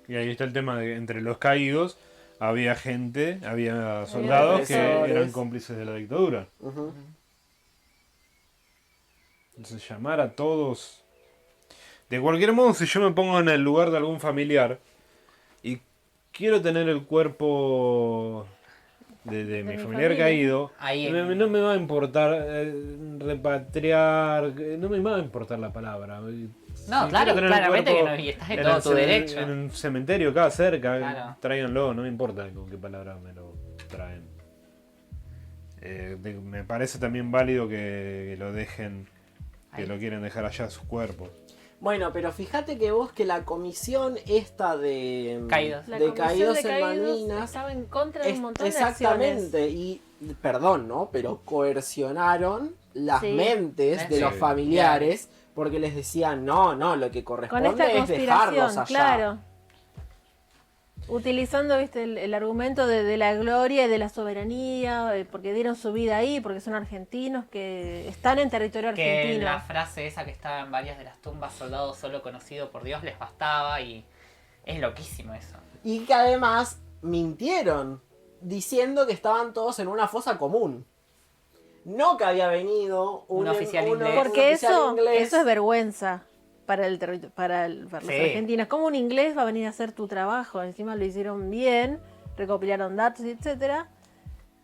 Y ahí está el tema de entre los caídos había gente, había soldados que represores. eran cómplices de la dictadura. Ujú. Entonces llamar a todos... De cualquier modo, si yo me pongo en el lugar de algún familiar y quiero tener el cuerpo de mi mi familiar familia. caído, Ahí no me va a importar repatriar, no me va a importar la palabra. No, Si claro, quiere tener el claramente que cuerpo no, y estás en en todo el tu ceme- derecho. En un cementerio acá cerca, Claro. tráiganlo, no me importa con qué palabra me lo traen. Me parece también válido que lo dejen, que Ahí. lo quieren dejar allá sus cuerpos. Bueno, pero fíjate que vos que la comisión esta de Caídos. La de comisión caídos de en caídos Malvinas estaba en contra de un montón de exactamente acciones. y perdón, ¿no? Pero coercionaron las Sí. mentes de Sí. los familiares porque les decían, no, lo que Con corresponde esta es dejarlos conspiración, allá. claro. Utilizando, viste, el argumento de la gloria y de la soberanía, porque dieron su vida ahí, porque son argentinos, que están en territorio Que argentino. la frase esa que estaba en varias de las tumbas, soldado solo conocido por Dios, les bastaba y es loquísimo eso. Y que además mintieron diciendo que estaban todos en una fosa común. No que había venido Un oficial inglés. un Porque oficial eso inglés. es vergüenza para para los Sí. argentinos. ¿Cómo un inglés va a venir a hacer tu trabajo? Encima lo hicieron bien, recopilaron datos, etcétera.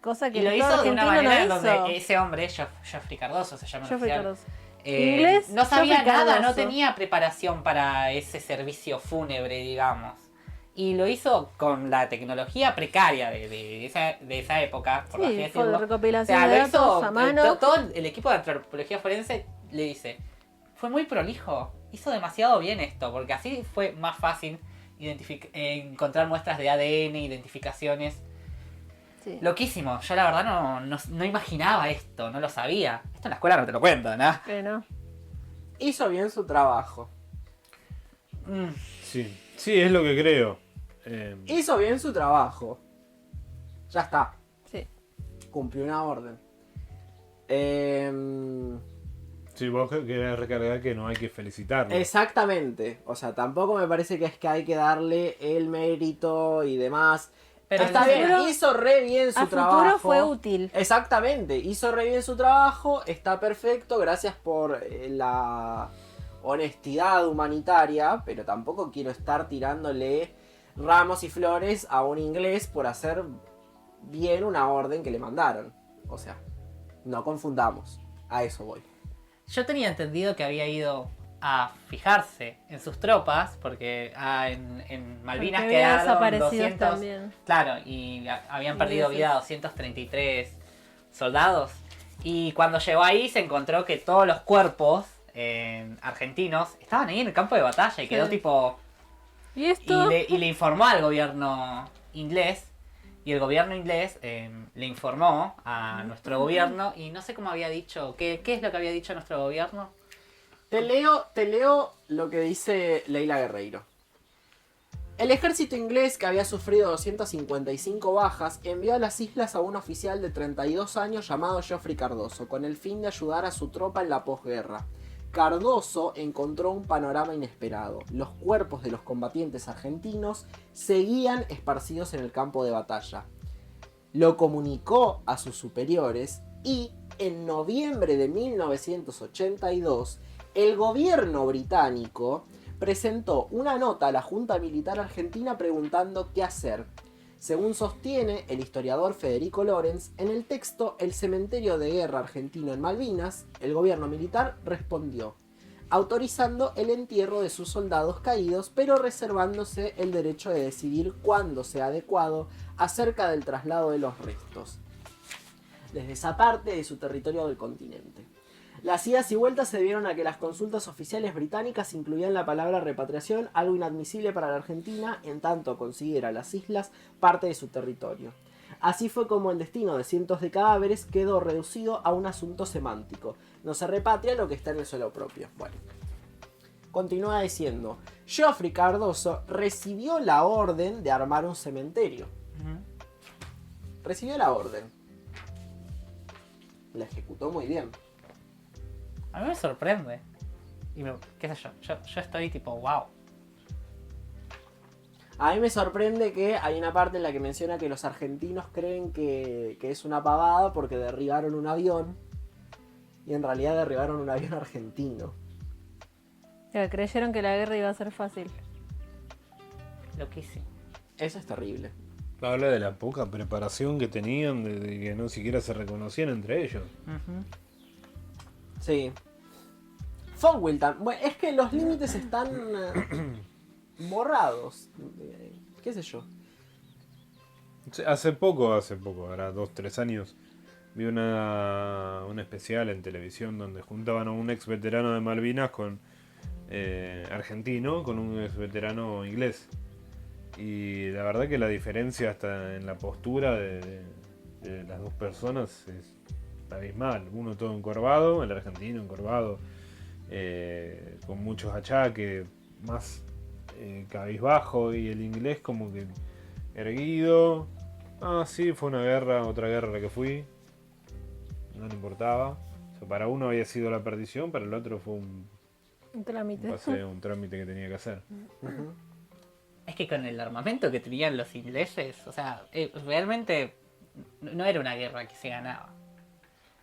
Cosa que Y lo el hizo Estado de una argentino manera en no hizo. donde ese hombre, Geoffrey Cardoso se llama el Geoffrey oficial, Cardoso. Inglés, no sabía Geoffrey nada, Cardoso. no tenía preparación para ese servicio fúnebre, digamos. Y lo hizo con la tecnología precaria de esa época, por así Sí, fue decirlo. de recopilación O sea, de lo datos hizo, a mano. todo el equipo de antropología forense le dice, fue muy prolijo, hizo demasiado bien esto, porque así fue más fácil encontrar muestras de ADN, identificaciones. Sí. Loquísimo, yo la verdad no imaginaba esto, no lo sabía. Esto en la escuela no te lo cuento, ¿no? Que no. Hizo bien su trabajo. Sí, es lo que creo. Hizo bien su trabajo. Ya está. Sí. Cumplió una orden. Si vos querés recargar que no hay que felicitarlo. Exactamente. O sea, tampoco me parece que es que hay que darle el mérito y demás. Pero Está el bien, futuro- hizo re bien su A trabajo. futuro fue útil. Exactamente, hizo re bien su trabajo, está perfecto, gracias por la honestidad humanitaria, pero tampoco quiero estar tirándole ramos y flores a un inglés por hacer bien una orden que le mandaron. O sea, no confundamos, a eso voy. Yo tenía entendido que había ido a fijarse en sus tropas, porque en Malvinas Porque había quedaron desaparecidos 200... también. Claro, y habían perdido Ingleses. vida 233 soldados. Y cuando llegó ahí se encontró que todos los cuerpos argentinos estaban ahí en el campo de batalla y quedó Sí. tipo... ¿Y esto? Y le informó al gobierno inglés. Y el gobierno inglés le informó a nuestro gobierno. Y no sé cómo había dicho. ¿Qué es lo que había dicho nuestro gobierno? Te leo lo que dice Leila Guerreiro. El ejército inglés, que había sufrido 255 bajas, envió a las islas a un oficial de 32 años llamado Geoffrey Cardoso, con el fin de ayudar a su tropa en la posguerra. Cardoso encontró un panorama inesperado. Los cuerpos de los combatientes argentinos seguían esparcidos en el campo de batalla. Lo comunicó a sus superiores y, en noviembre de 1982, el gobierno británico presentó una nota a la Junta Militar Argentina preguntando qué hacer. Según sostiene el historiador Federico Lorenz, en el texto El cementerio de guerra argentino en Malvinas, el gobierno militar respondió, autorizando el entierro de sus soldados caídos, pero reservándose el derecho de decidir cuándo sea adecuado acerca del traslado de los restos, desde esa parte de su territorio del continente. Las idas y vueltas se debieron a que las consultas oficiales británicas incluían la palabra repatriación, algo inadmisible para la Argentina, en tanto considera las islas parte de su territorio. Así fue como el destino de cientos de cadáveres quedó reducido a un asunto semántico. No se repatria lo que está en el suelo propio. Bueno, continúa diciendo, Geoffrey Cardoso recibió la orden de armar un cementerio. Recibió la orden. La ejecutó muy bien. A mí me sorprende. Y qué sé yo estoy tipo, wow. A mí me sorprende que hay una parte en la que menciona que los argentinos creen que es una pavada porque derribaron un avión. Y en realidad derribaron un avión argentino. Ya, creyeron que la guerra iba a ser fácil. Loquísimo. Eso es terrible. Habla de la poca preparación que tenían, de que no siquiera se reconocían entre ellos. Ujú. Sí. Fogwill bueno, es que los límites están borrados. ¿Qué sé yo? Sí, hace poco, ahora 2-3 años, vi un especial en televisión donde juntaban a un ex veterano de Malvinas con argentino con un ex veterano inglés. Y la verdad que la diferencia hasta en la postura de las dos personas es abismal. Uno todo encorvado, el argentino encorvado, con muchos achaques, más cabizbajo, y el inglés como que erguido. Ah, sí, fue una guerra, otra guerra a la que fui. No le importaba. O sea, para uno había sido la perdición, para el otro fue un trámite. paseo, un trámite que tenía que hacer. Ujú. Es que con el armamento que tenían los ingleses, o sea, realmente no era una guerra que se ganaba.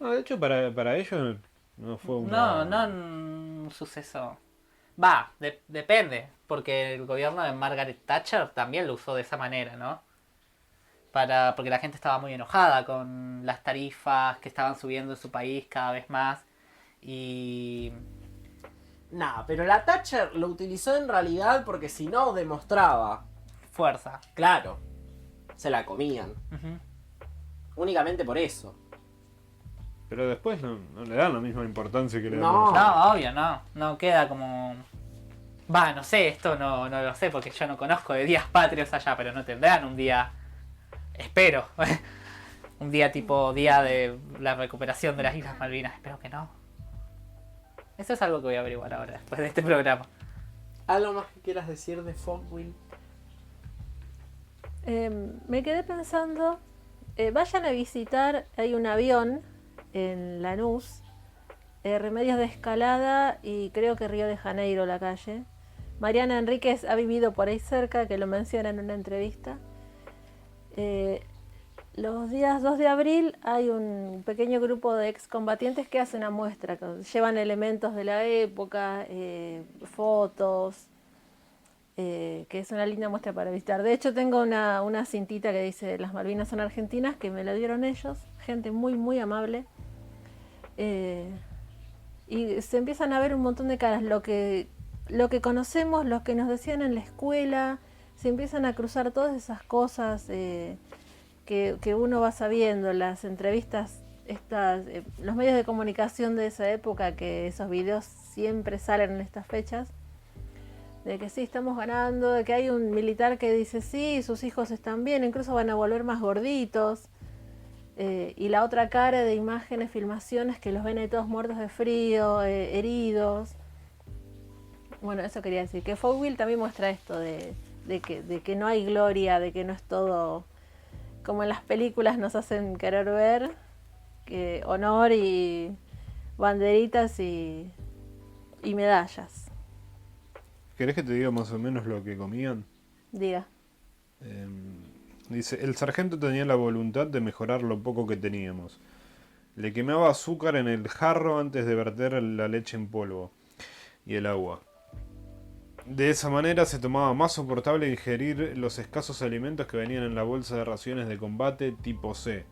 No, de hecho, para ellos no fue No, una... no un suceso. Va, depende, porque el gobierno de Margaret Thatcher también lo usó de esa manera, ¿no? Porque la gente estaba muy enojada con las tarifas que estaban subiendo en su país cada vez más. Y Nah, pero la Thatcher lo utilizó en realidad porque si no demostraba. fuerza. Claro, se la comían. Ujú. Únicamente por eso. Pero después no le dan la misma importancia que le dan No. a nosotros. No, obvio, no. No queda como... Va, no sé, esto no lo sé porque yo no conozco de días patrios allá, pero no tendrán un día... Espero. Un día tipo día de la recuperación de las Islas Malvinas. Espero que no. Eso es algo que voy a averiguar ahora, después de este programa. ¿Algo más que quieras decir de Fogwill? Me quedé pensando, vayan a visitar, hay un avión en Lanús, Remedios de Escalada y creo que Río de Janeiro, la calle. Mariana Enríquez ha vivido por ahí cerca, que lo menciona en una entrevista. Los días 2 de abril hay un pequeño grupo de excombatientes que hacen una muestra, que llevan elementos de la época, fotos, que es una linda muestra para visitar. De hecho tengo una cintita que dice "Las Malvinas son argentinas", que me la dieron ellos, gente muy muy amable. Y se empiezan a ver un montón de caras, lo que conocemos, lo que nos decían en la escuela, se empiezan a cruzar todas esas cosas que uno va sabiendo, las entrevistas, los medios de comunicación de esa época, que esos videos siempre salen en estas fechas, de que sí, estamos ganando, de que hay un militar que dice sí, sus hijos están bien, incluso van a volver más gorditos, y la otra cara de imágenes, filmaciones que los ven ahí todos muertos de frío, heridos. Bueno, eso quería decir, que Fogwill también muestra esto de que no hay gloria, de que no es todo como en las películas nos hacen querer ver, que honor y banderitas y medallas. ¿Querés que te diga más o menos lo que comían? Diga. Dice, el sargento tenía la voluntad de mejorar lo poco que teníamos. Le quemaba azúcar en el jarro antes de verter la leche en polvo y el agua. De esa manera se tomaba más soportable ingerir los escasos alimentos que venían en la bolsa de raciones de combate tipo C.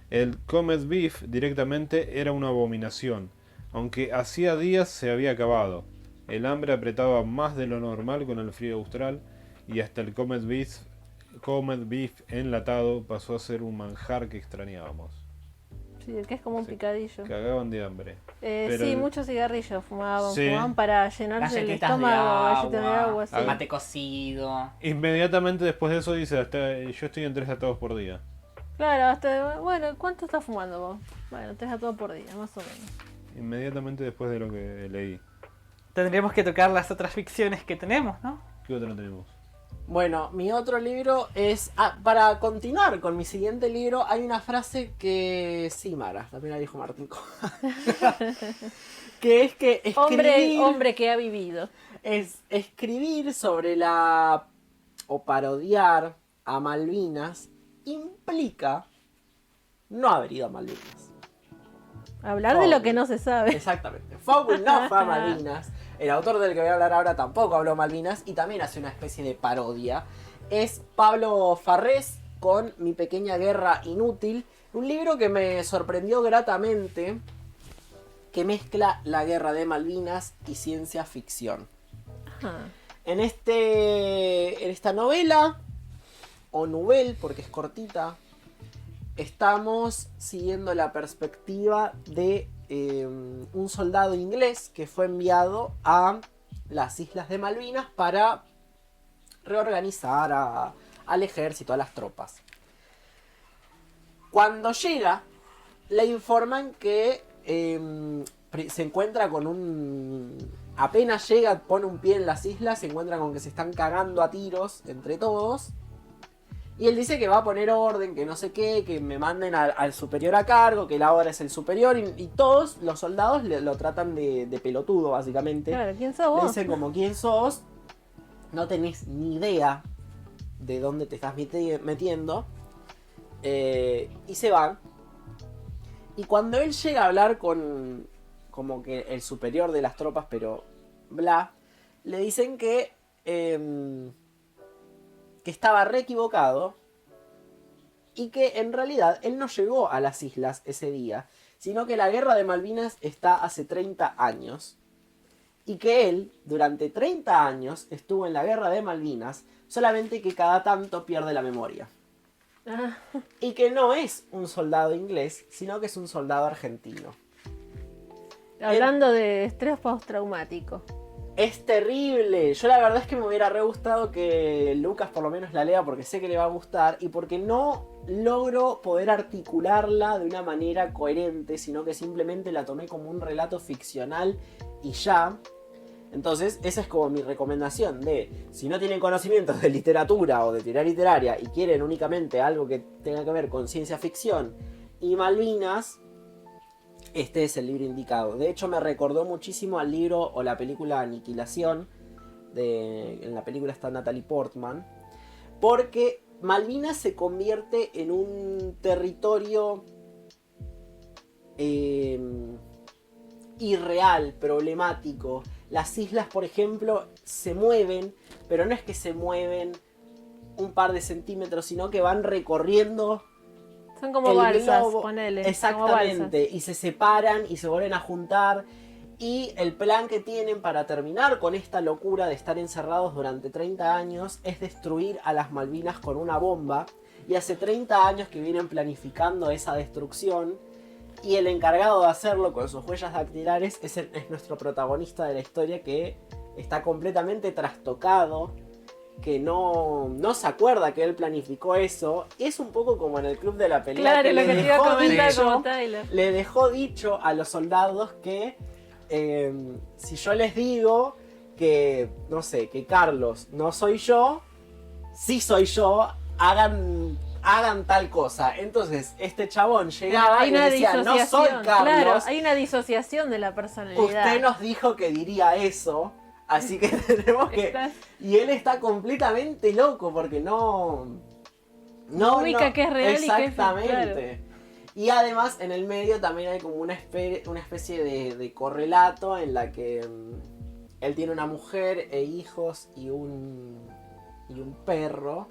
El Comet Beef directamente era una abominación, aunque hacía días se había acabado. El hambre apretaba más de lo normal con el frío austral y hasta el Comet Beef enlatado pasó a ser un manjar que extrañábamos. Sí, que es como un Sí. picadillo. Cagaban de hambre. Pero Sí, el- muchos cigarrillos fumaban, Sí. fumaban para llenarse el Galletitas estómago, de galletas de agua, sí. mate cocido. Inmediatamente después de eso dice, yo estoy en 3 atados por día. Claro, hasta, bueno, ¿cuánto estás fumando vos? Bueno, 3 a todo por día, más o menos. Inmediatamente después de lo que leí. Tendríamos que tocar las otras ficciones que tenemos, ¿no? ¿Qué otra tenemos? Bueno, mi otro libro es... para continuar con mi siguiente libro, hay una frase que... Sí, Mara, también la dijo Martín. Que es que escribir... Hombre que ha vivido. Es escribir sobre o parodiar a Malvinas implica no haber ido a Malvinas. Hablar de lo que no se sabe. Exactamente. Fogwill no fue a Malvinas. El autor del que voy a hablar ahora tampoco habló Malvinas y también hace una especie de parodia. Es Pablo Farrés con Mi pequeña guerra inútil. Un libro que me sorprendió gratamente que mezcla la guerra de Malvinas y ciencia ficción. Ajá. En esta novela, o novel, porque es cortita, estamos siguiendo la perspectiva de un soldado inglés que fue enviado a las Islas de Malvinas para reorganizar al ejército, a las tropas. Cuando llega, le informan que se encuentra con apenas llega, pone un pie en las islas, se encuentra con que se están cagando a tiros entre todos. Y él dice que va a poner orden, que no sé qué, que me manden al superior a cargo, que él ahora es el superior. Y todos los soldados lo tratan de pelotudo, básicamente. Claro, ¿quién sos Le vos? dicen como, ¿quién sos? No tenés ni idea de dónde te estás metiendo. Y se van. Y cuando él llega a hablar con como que el superior de las tropas, pero bla, le dicen que estaba re equivocado y que en realidad él no llegó a las islas ese día, sino que la guerra de Malvinas está hace 30 años y que él durante 30 años estuvo en la guerra de Malvinas, solamente que cada tanto pierde la memoria. Ah, Y que no es un soldado inglés, sino que es un soldado argentino. hablando de estrés postraumático. Es terrible. Yo la verdad es que me hubiera re gustado que Lucas por lo menos la lea porque sé que le va a gustar y porque no logro poder articularla de una manera coherente, sino que simplemente la tomé como un relato ficcional y ya. Entonces, esa es como mi recomendación de, si no tienen conocimientos de literatura o de teoría literaria y quieren únicamente algo que tenga que ver con ciencia ficción y Malvinas, este es el libro indicado. De hecho, me recordó muchísimo al libro o la película Aniquilación. En la película está Natalie Portman. Porque Malvinas se convierte en un territorio irreal, problemático. Las islas, por ejemplo, se mueven, pero no es que se mueven un par de centímetros, sino que van recorriendo Son como el balsas, globo. ponele. Como Exactamente, y se separan y se vuelven a juntar. Y el plan que tienen para terminar con esta locura de estar encerrados durante 30 años es destruir a las Malvinas con una bomba. Y hace 30 años que vienen planificando esa destrucción. Y el encargado de hacerlo con sus huellas dactilares es nuestro protagonista de la historia, que está completamente trastocado, que no se acuerda que él planificó eso. Es un poco como en el club de la pelea, Claro, que lo que te iba a comentar dicho, como Tyler. le dejó dicho a los soldados que si yo les digo que, no sé, que Carlos no soy yo, sí soy yo, hagan tal cosa. Entonces este chabón llegaba Hay y le una decía, no disociación. soy Carlos, Claro, hay una disociación de la personalidad. usted nos dijo que diría eso, así que tenemos que... Estás- Y él está completamente loco porque no ubica que es real y que es- exactamente. Y además en el medio también hay como una especie de correlato en la que él tiene una mujer e hijos y un perro.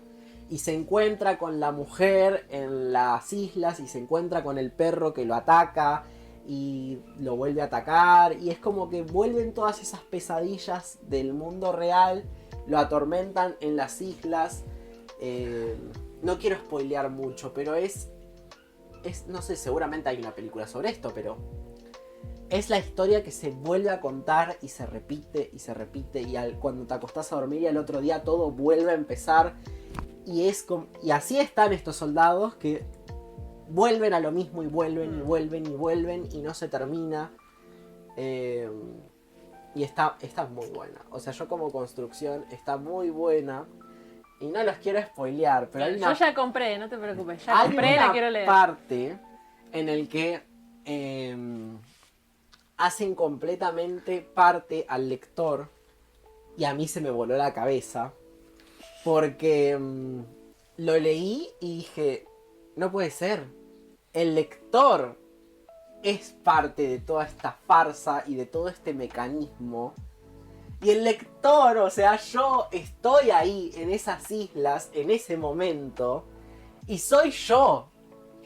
Y se encuentra con la mujer en las islas y se encuentra con el perro que lo ataca y lo vuelve a atacar. Y es como que vuelven todas esas pesadillas del mundo real, lo atormentan en las islas. No quiero spoilear mucho, pero no sé, seguramente hay una película sobre esto, pero es la historia que se vuelve a contar y se repite y se repite. Y cuando te acostás a dormir y al otro día todo vuelve a empezar. Y así están estos soldados que vuelven a lo mismo y vuelven y vuelven y vuelven y no se termina. Y está muy buena. O sea, yo como construcción está muy buena. Y no los quiero spoilear, pero hay Yo ya compré, no te preocupes. Ya hay compré, una la quiero leer. parte en el que hacen completamente parte al lector. Y a mí se me voló la cabeza. Porque lo leí y dije, no puede ser. El lector es parte de toda esta farsa y de todo este mecanismo. Y el lector, o sea, yo estoy ahí en esas islas, en ese momento, y soy yo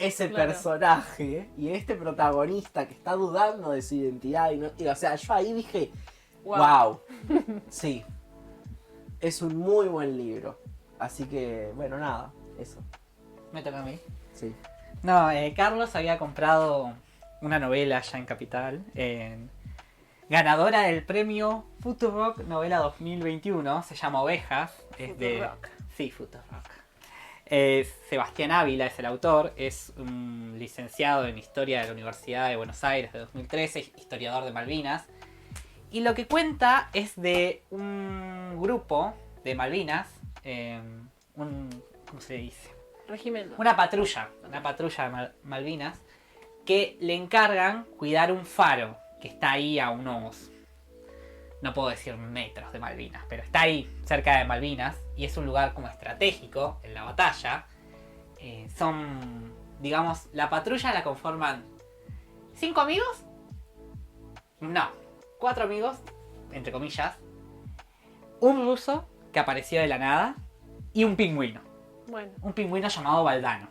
ese Claro. personaje y este protagonista que está dudando de su identidad. O sea, yo ahí dije, wow. Sí. Es un muy buen libro. Así que, bueno, nada, eso. Me toca a mí. Sí. No, Carlos había comprado una novela ya en Capital, ganadora del premio Futurock Novela 2021, se llama Ovejas. Es de... Futurock. Sí, Futurock. Sebastián Ávila es el autor, es un licenciado en Historia de la Universidad de Buenos Aires de 2013, historiador de Malvinas. Y lo que cuenta es de un grupo de Malvinas, ¿cómo se dice? Regimiento. Una patrulla de Malvinas, que le encargan cuidar un faro que está ahí a unos, no puedo decir metros de Malvinas, pero está ahí cerca de Malvinas y es un lugar como estratégico en la batalla. Son, digamos, la patrulla la conforman 5 amigos, no, 4 amigos, entre comillas, un ruso que apareció de la nada y un pingüino. Bueno, Un pingüino llamado Baldano.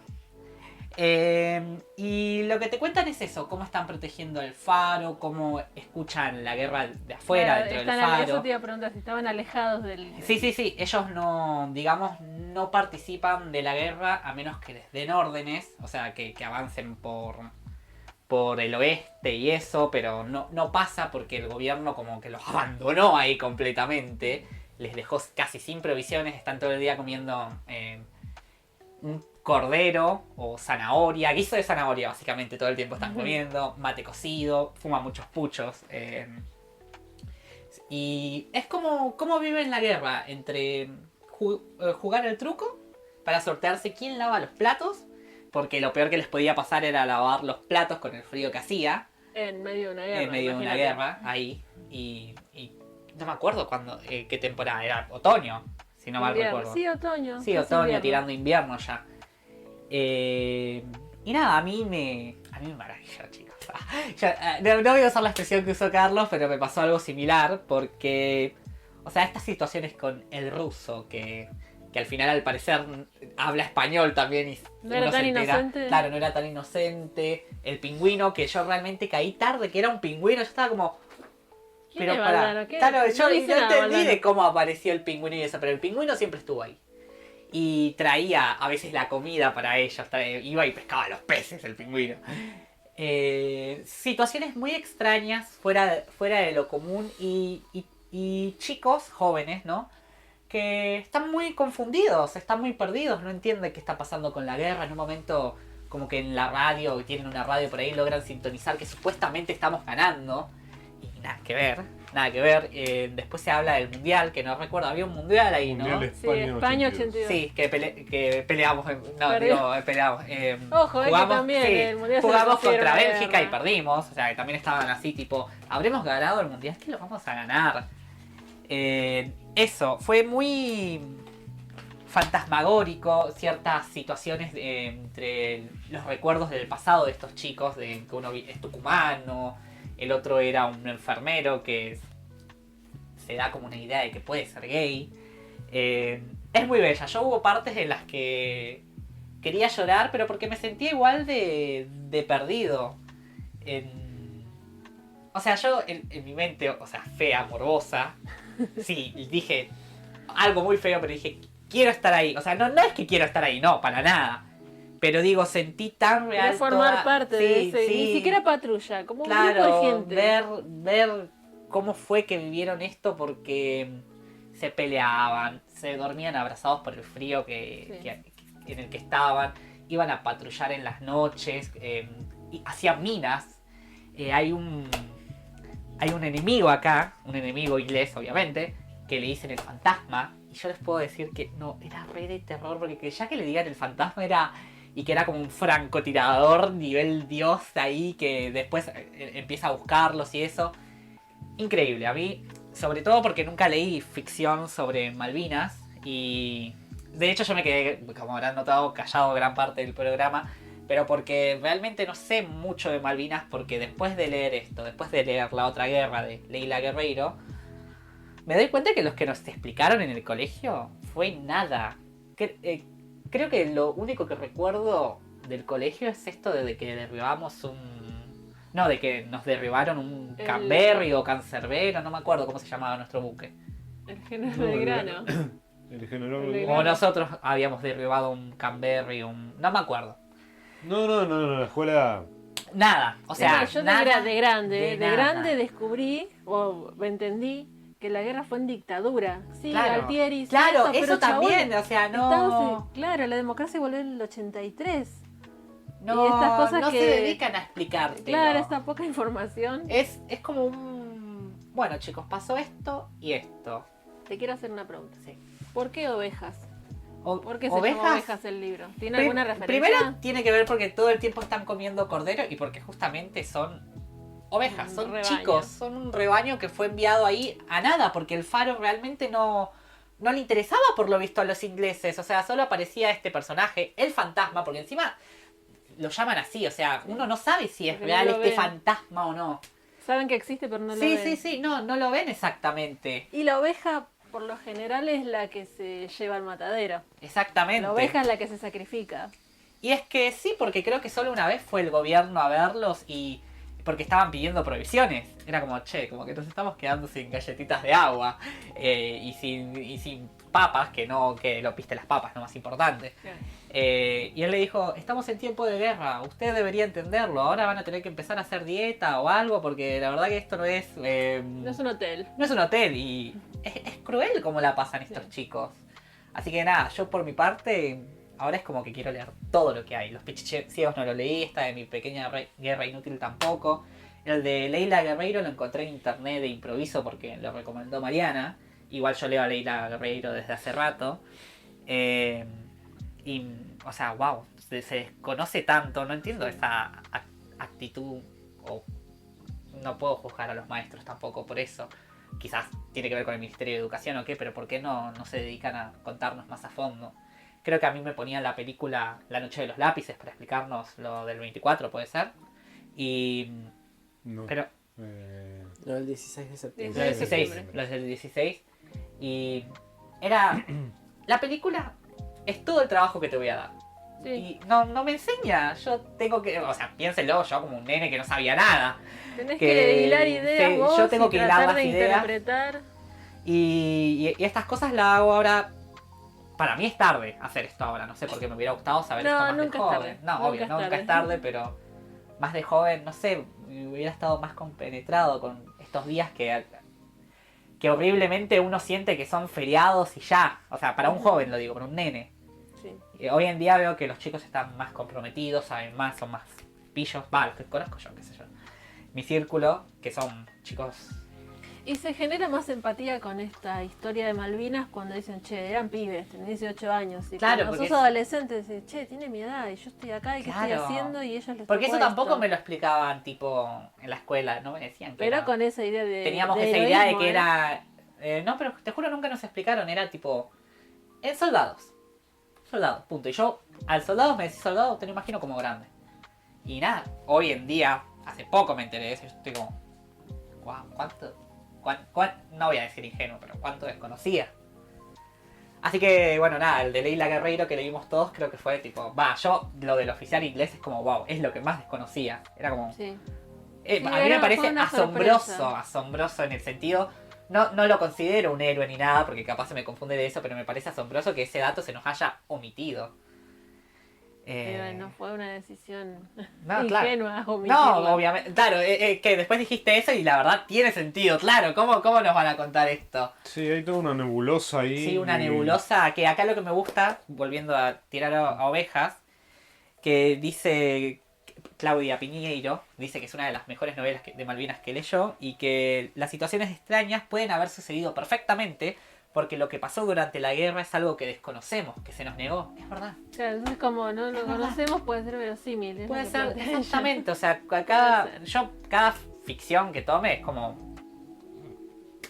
Y lo que te cuentan es eso, cómo están protegiendo el faro, cómo escuchan la guerra de afuera, claro, dentro del están- faro. Eso te iba a preguntar, si estaban alejados del... Sí, ellos no, digamos, no participan de la guerra a menos que les den órdenes, o sea, que avancen por el oeste y eso, pero no pasa porque el gobierno como que los abandonó ahí completamente, les dejó casi sin provisiones, están todo el día comiendo un cordero o zanahoria, guiso de zanahoria básicamente todo el tiempo están comiendo, mate cocido, fuman muchos puchos. Y es como viven la guerra entre jugar el truco para sortearse quién lava los platos, porque lo peor que les podía pasar era lavar los platos con el frío que hacía En medio de una guerra. en medio de una imagínate. guerra ahí. Y no me acuerdo qué temporada era, otoño, si no mal Invierno. recuerdo. Sí, otoño. Sí, casi otoño, invierno. tirando invierno ya. Y nada, a mí me maravilló, chicos. No voy a usar la expresión que usó Carlos, pero me pasó algo similar porque, o sea, estas situaciones con el ruso que al final al parecer habla español también y No era uno tan se entera. inocente. Claro, no era tan inocente. El pingüino, que yo realmente caí tarde, que era un pingüino, yo estaba como... ¿Quién Pero es pará, Baldano? ¿Qué? claro, yo no dice nada, entendí Baldano. de cómo apareció el pingüino y eso, pero el pingüino siempre estuvo ahí. Y traía a veces la comida para ellos, iba y pescaba los peces el pingüino. Situaciones muy extrañas, fuera de lo común y chicos jóvenes, ¿no? Que están muy confundidos, están muy perdidos, no entienden qué está pasando con la guerra. En un momento, como que en la radio, tienen una radio por ahí, logran sintonizar que supuestamente estamos ganando. Y nada que ver, nada que ver. Después se habla del mundial, que no recuerdo, había un mundial ahí, ¿no? Mundial Sí, España 82. Sí, que peleamos. No, Perdió. digo, peleamos. Ojo, que también el mundial se lo jugamos considera contra una Bélgica y guerra. perdimos. O sea, que también estaban así, tipo, ¿habremos ganado el mundial? ¿Qué lo vamos a ganar? Eso, fue muy fantasmagórico, ciertas situaciones entre los recuerdos del pasado de estos chicos, de que uno es tucumano, el otro era un enfermero que se da como una idea de que puede ser gay. Es muy bella, yo hubo partes en las que quería llorar, pero porque me sentía igual de perdido. O sea, yo en mi mente, o sea, fea, morbosa, sí, dije algo muy feo, pero dije, quiero estar ahí. O sea, no es que quiero estar ahí, no, para nada. Pero digo, sentí tan real. Querés formar parte de ese. sí. Ni siquiera patrulla, como un grupo Claro, de gente. ver cómo fue que vivieron esto, porque se peleaban, se dormían abrazados por el frío en el que estaban, iban a patrullar en las noches, y hacían minas. Hay un enemigo acá, un enemigo inglés obviamente, que le dicen el fantasma, y yo les puedo decir que no, era re de terror, porque ya que le digan el fantasma y que era como un francotirador nivel dios ahí, que después empieza a buscarlos y eso. Increíble, a mí, sobre todo porque nunca leí ficción sobre Malvinas, y de hecho yo me quedé, como habrán notado, callado gran parte del programa, pero porque realmente no sé mucho de Malvinas, porque después de leer esto, después de leer La otra guerra de Leila Guerreiro, me doy cuenta que los que nos explicaron en el colegio fue nada. Creo que lo único que recuerdo del colegio es esto de que derribamos un... No, de que nos derribaron un Canberry o Cancerbero, no me acuerdo cómo se llamaba nuestro buque. El general Belgrano. El general El Belgrano. O nosotros habíamos derribado un Canberry, no me acuerdo. No, la escuela. Nada, o sea, No, yo nada de grande de nada. descubrí, o entendí, que la guerra fue en dictadura. Sí, Claro, Galtieri hizo claro, esto, pero eso también, o sea, no... Claro, la democracia volvió en el 83. No, y estas cosas no que- se dedican a explicarte. Claro, esta poca información. Es como un... Bueno, chicos, pasó esto y esto. Te quiero hacer una pregunta. Sí. ¿Por qué ovejas? ¿Por qué se ¿Ovejas? llama ovejas el libro? ¿Tiene Pri- alguna referencia? Primero tiene que ver porque todo el tiempo están comiendo cordero y porque justamente son ovejas, Un son rebaño. chicos, son un rebaño que fue enviado ahí a nada, porque el faro realmente no le interesaba por lo visto a los ingleses, o sea, solo aparecía este personaje, el fantasma, porque encima lo llaman así, o sea, uno no sabe si es Porque real no lo este ven. fantasma o no. Saben que existe, pero no lo Sí, ven. sí, no lo ven exactamente. Y la oveja, por lo general, es la que se lleva al matadero. Exactamente. La oveja es la que se sacrifica. Y es que sí, porque creo que solo una vez fue el gobierno a verlos y porque estaban pidiendo provisiones. Era como, che, como que nos estamos quedando sin galletitas de agua y sin papas, que lo viste las papas, no más importante. Y él le dijo, estamos en tiempo de guerra, usted debería entenderlo, ahora van a tener que empezar a hacer dieta o algo, porque la verdad que esto no es... No es un hotel. no es un hotel y es cruel como la pasan estos chicos. Así que nada, yo por mi parte, ahora es como que quiero leer todo lo que hay. Los Pichichegos no lo leí, esta de Mi Pequeña Guerra Inútil tampoco. El de Leila Guerreiro lo encontré en internet de improviso porque lo recomendó Mariana. Igual yo leo a Leila Guerreiro desde hace rato. Y, o sea, wow, se desconoce tanto, no entiendo esa actitud, o no puedo juzgar a los maestros tampoco por eso. Quizás tiene que ver con el Ministerio de Educación o qué, pero ¿por qué no se dedican a contarnos más a fondo? Creo que a mí me ponían la película La Noche de los Lápices para explicarnos lo del 24, puede ser. Y... No. Pero... Lo del 16 de septiembre. Los del 16, septiembre. los del 16. Y era... La película es todo el trabajo que te voy a dar. Sí. Y no me enseña. Yo tengo que... O sea, piénsenlo, yo como un nene que no sabía nada. Tenés que- que hilar ideas sí, vos yo tengo y que hilar tratar las de ideas. interpretar. Y estas cosas las hago ahora... Para mí es tarde hacer esto ahora. No sé por qué me hubiera gustado saber No, esto más nunca de es joven. tarde. No, Nunca obvio, es nunca tarde. es tarde, pero... Más de joven, no sé, hubiera estado más compenetrado con estos días que horriblemente uno siente que son feriados y ya. O sea, para un joven lo digo, para un nene. Sí. Hoy en día veo que los chicos están más comprometidos, saben más, son más pillos. Va, los que conozco yo, qué sé yo. Mi círculo, que son chicos... Y se genera más empatía con esta historia de Malvinas cuando dicen, che, eran pibes, tenían 18 años. Y Claro, cuando porque sos es- adolescente, decís, che, tiene mi edad y yo estoy acá y qué estoy Claro. haciendo y ellos les Porque tocó eso tampoco esto. me lo explicaban, tipo, en la escuela, no me decían que Pero era- con esa idea de. Teníamos de esa idea de heroísmo, que ¿eh? era... no, pero te juro nunca nos explicaron, era tipo... En soldados. Soldados, punto. Y yo, al soldado me decís soldado, te lo imagino como grande. Y nada, hoy en día, hace poco me enteré de eso, yo estoy como... Wow, ¿cuánto? No voy a decir ingenuo, pero ¿cuánto desconocía? Así que, bueno, nada, el de Leila Guerreiro que leímos todos creo que fue tipo... yo lo del oficial inglés es como, wow, es lo que más desconocía. Era como... Sí. a mí me fue parece una asombroso, sorpresa. asombroso en el sentido... No lo considero un héroe ni nada, porque capaz se me confunde de eso, pero me parece asombroso que ese dato se nos haya omitido. No fue una decisión No, claro. ingenua No, omitirla. obviamente, claro, que después dijiste eso y la verdad tiene sentido, claro, ¿cómo nos van a contar esto? Sí, hay toda una nebulosa ahí. Sí, una nebulosa, que acá lo que me gusta, volviendo a tirar a ovejas, que dice Claudia Piñeiro, dice que es una de las mejores novelas de Malvinas que leyó y que las situaciones extrañas pueden haber sucedido perfectamente porque lo que pasó durante la guerra es algo que desconocemos, que se nos negó, es verdad. Claro, entonces como no lo Es verdad. conocemos puede ser verosímil. es lo Puede que ser, plantea ella. exactamente, o sea, Puede ser. cada ficción que tome es como,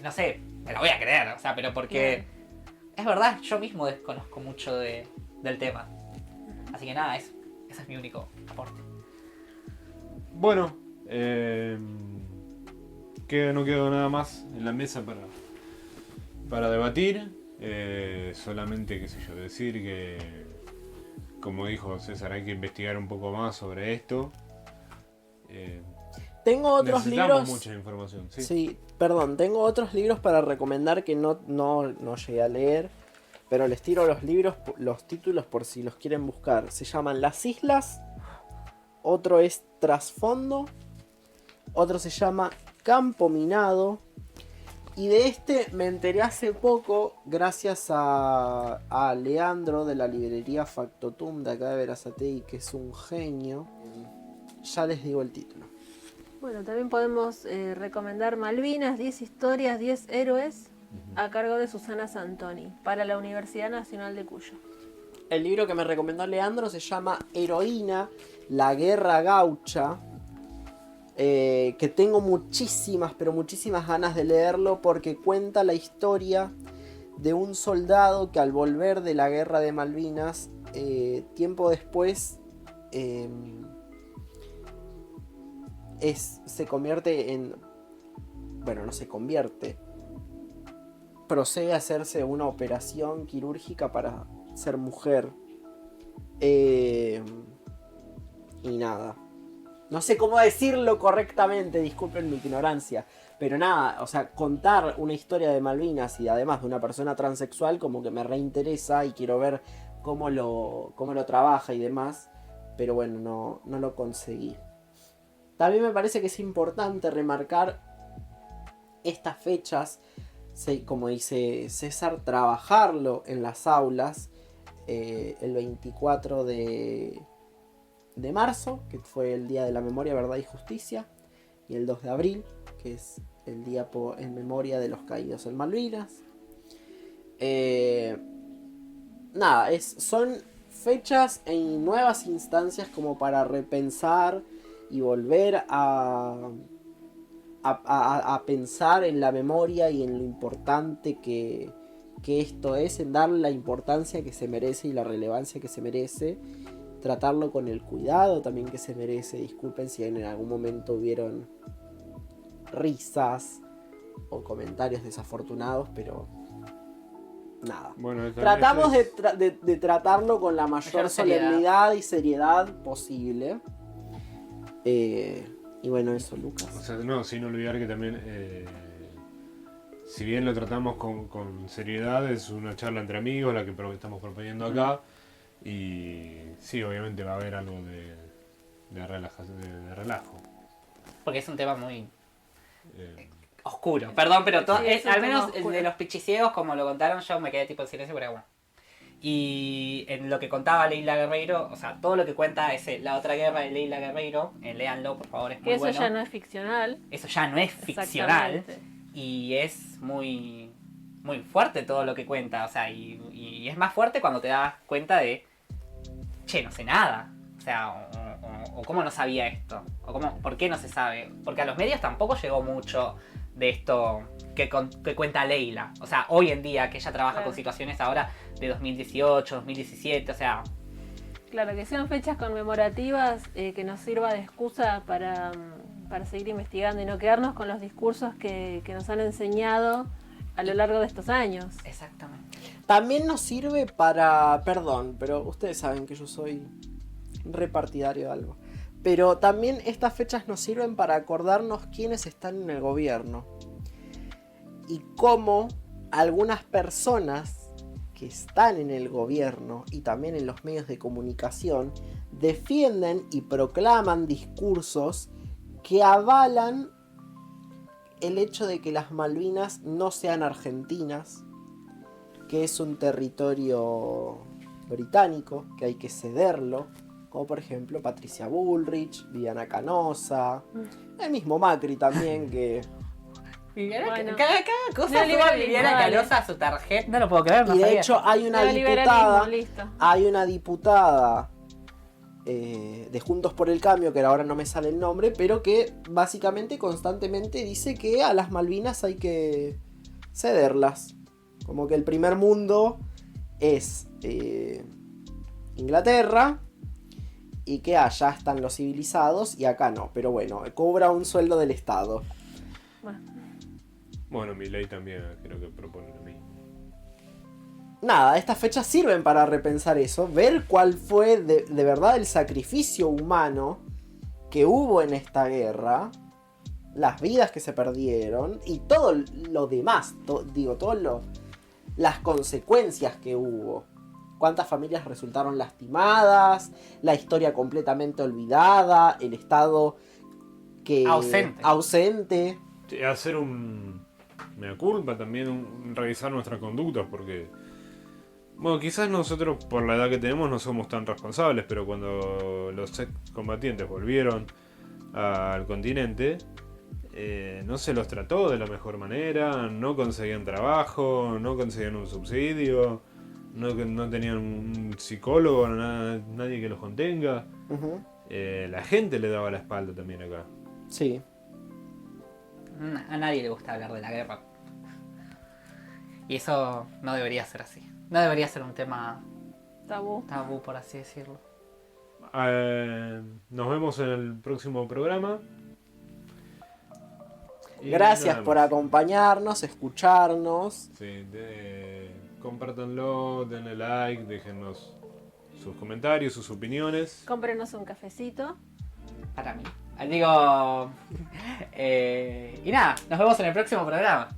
no sé, me la voy a creer, o sea, pero porque es verdad, yo mismo desconozco mucho del tema. Así que nada, ese es mi único aporte. Bueno, no quedó nada más en la mesa para debatir. Solamente, qué sé yo, decir como dijo César, hay que investigar un poco más sobre esto. Tengo otros Necesitamos libros. mucha información, ¿sí? Sí, perdón, tengo otros libros para recomendar que no llegué a leer, pero les tiro los libros, los títulos por si los quieren buscar. Se llaman Las Islas, otro es Trasfondo, otro se llama Campo Minado, y de este me enteré hace poco gracias a Leandro de la librería Factotum de acá de Berazategui, que es un genio. Ya les digo el título. Bueno, también podemos recomendar Malvinas, 10 historias, 10 héroes, a cargo de Susana Santoni, para la Universidad Nacional de Cuyo. El libro que me recomendó Leandro se llama Heroína, la guerra gaucha. Que tengo muchísimas, pero muchísimas ganas de leerlo porque cuenta la historia de un soldado que al volver de la guerra de Malvinas, tiempo después, se convierte en... Bueno, no se convierte. Procede a hacerse una operación quirúrgica para ser mujer. Y nada. No sé cómo decirlo correctamente, disculpen mi ignorancia. Pero nada, o sea, contar una historia de Malvinas y además de una persona transexual como que me reinteresa y quiero ver cómo lo trabaja y demás. Pero bueno, no lo conseguí. También me parece que es importante remarcar estas fechas, como dice César, trabajarlo en las aulas. El 24 de marzo, que fue el Día de la Memoria, Verdad y Justicia, y el 2 de abril, que es el día en memoria de los caídos en Malvinas. Nada, son fechas en nuevas instancias como para repensar y volver a pensar en la memoria y en lo importante que esto es, en darle la importancia que se merece y la relevancia que se merece. Tratarlo con el cuidado también que se merece. Disculpen si en algún momento hubieron risas o comentarios desafortunados, pero nada. Bueno, Tratamos de tratarlo con la mayor solemnidad y seriedad posible. Y bueno, eso, Lucas. O sea, no, sin olvidar que también, si bien lo tratamos con seriedad, es una charla entre amigos la que estamos proponiendo acá. Y sí, obviamente va a haber algo de relajo. Porque es un tema muy oscuro. Perdón, pero Sí, al menos oscuro. de los pichiciegos, como lo contaron, yo me quedé tipo en silencio, pero bueno. Y en lo que contaba Leila Guerreiro, o sea, todo lo que cuenta es la otra guerra de Leila Guerreiro, léanlo, por favor, es Que muy eso bueno. ya no es ficcional. Eso ya no es ficcional. Exactamente. Y es muy, muy fuerte todo lo que cuenta. O sea, y es más fuerte cuando te das cuenta de, che, no sé nada. O sea, o cómo no sabía esto. O por qué no se sabe. Porque a los medios tampoco llegó mucho de esto que cuenta Leila. O sea, hoy en día que ella trabaja Claro. con situaciones ahora de 2018, 2017, o sea... Claro, que sean fechas conmemorativas que nos sirva de excusa para seguir investigando y no quedarnos con los discursos que nos han enseñado a lo largo de estos años. Exactamente. También nos sirve para... Perdón, pero ustedes saben que yo soy repartidario de algo. Pero también estas fechas nos sirven para acordarnos quiénes están en el gobierno. Y cómo algunas personas que están en el gobierno y también en los medios de comunicación defienden y proclaman discursos que avalan el hecho de que las Malvinas no sean argentinas, que es un territorio británico, que hay que cederlo, como por ejemplo Patricia Bullrich, Viviana Canosa, el mismo Macri también, que... Bueno. Cada cosa Neoliberalismo, suma Viviana dale. Canosa a su tarjeta. No lo puedo creer, no Y de sabía. hecho hay una Neoliberalismo, listo. diputada de Juntos por el Cambio, que ahora no me sale el nombre, pero que básicamente constantemente dice que a las Malvinas hay que cederlas. Como que el primer mundo es Inglaterra y que allá están los civilizados y acá no. Pero bueno, cobra un sueldo del Estado. Bueno, mi ley también creo que propone lo mismo. nada, estas fechas sirven para repensar eso, ver cuál fue de verdad el sacrificio humano que hubo en esta guerra, las vidas que se perdieron y todo lo demás, las consecuencias que hubo. Cuántas familias resultaron lastimadas, la historia completamente olvidada, el Estado que ausente. Sí, hacer un mea culpa también, revisar nuestras conductas, porque bueno, quizás nosotros por la edad que tenemos no somos tan responsables, pero cuando los excombatientes volvieron al continente, no se los trató de la mejor manera, no conseguían trabajo, no conseguían un subsidio, no tenían un psicólogo, nadie que los contenga. Ujú. La gente le daba la espalda también acá. Sí. A nadie le gusta hablar de la guerra. Y eso no debería ser así. No debería ser un tema Tabú. tabú, por así decirlo. Nos vemos en el próximo programa. Y Gracias nada por más. acompañarnos, escucharnos. Sí, compártanlo, denle like, déjennos sus comentarios, sus opiniones. Cómprenos un cafecito. Para mí. Digo... y nada, nos vemos en el próximo programa.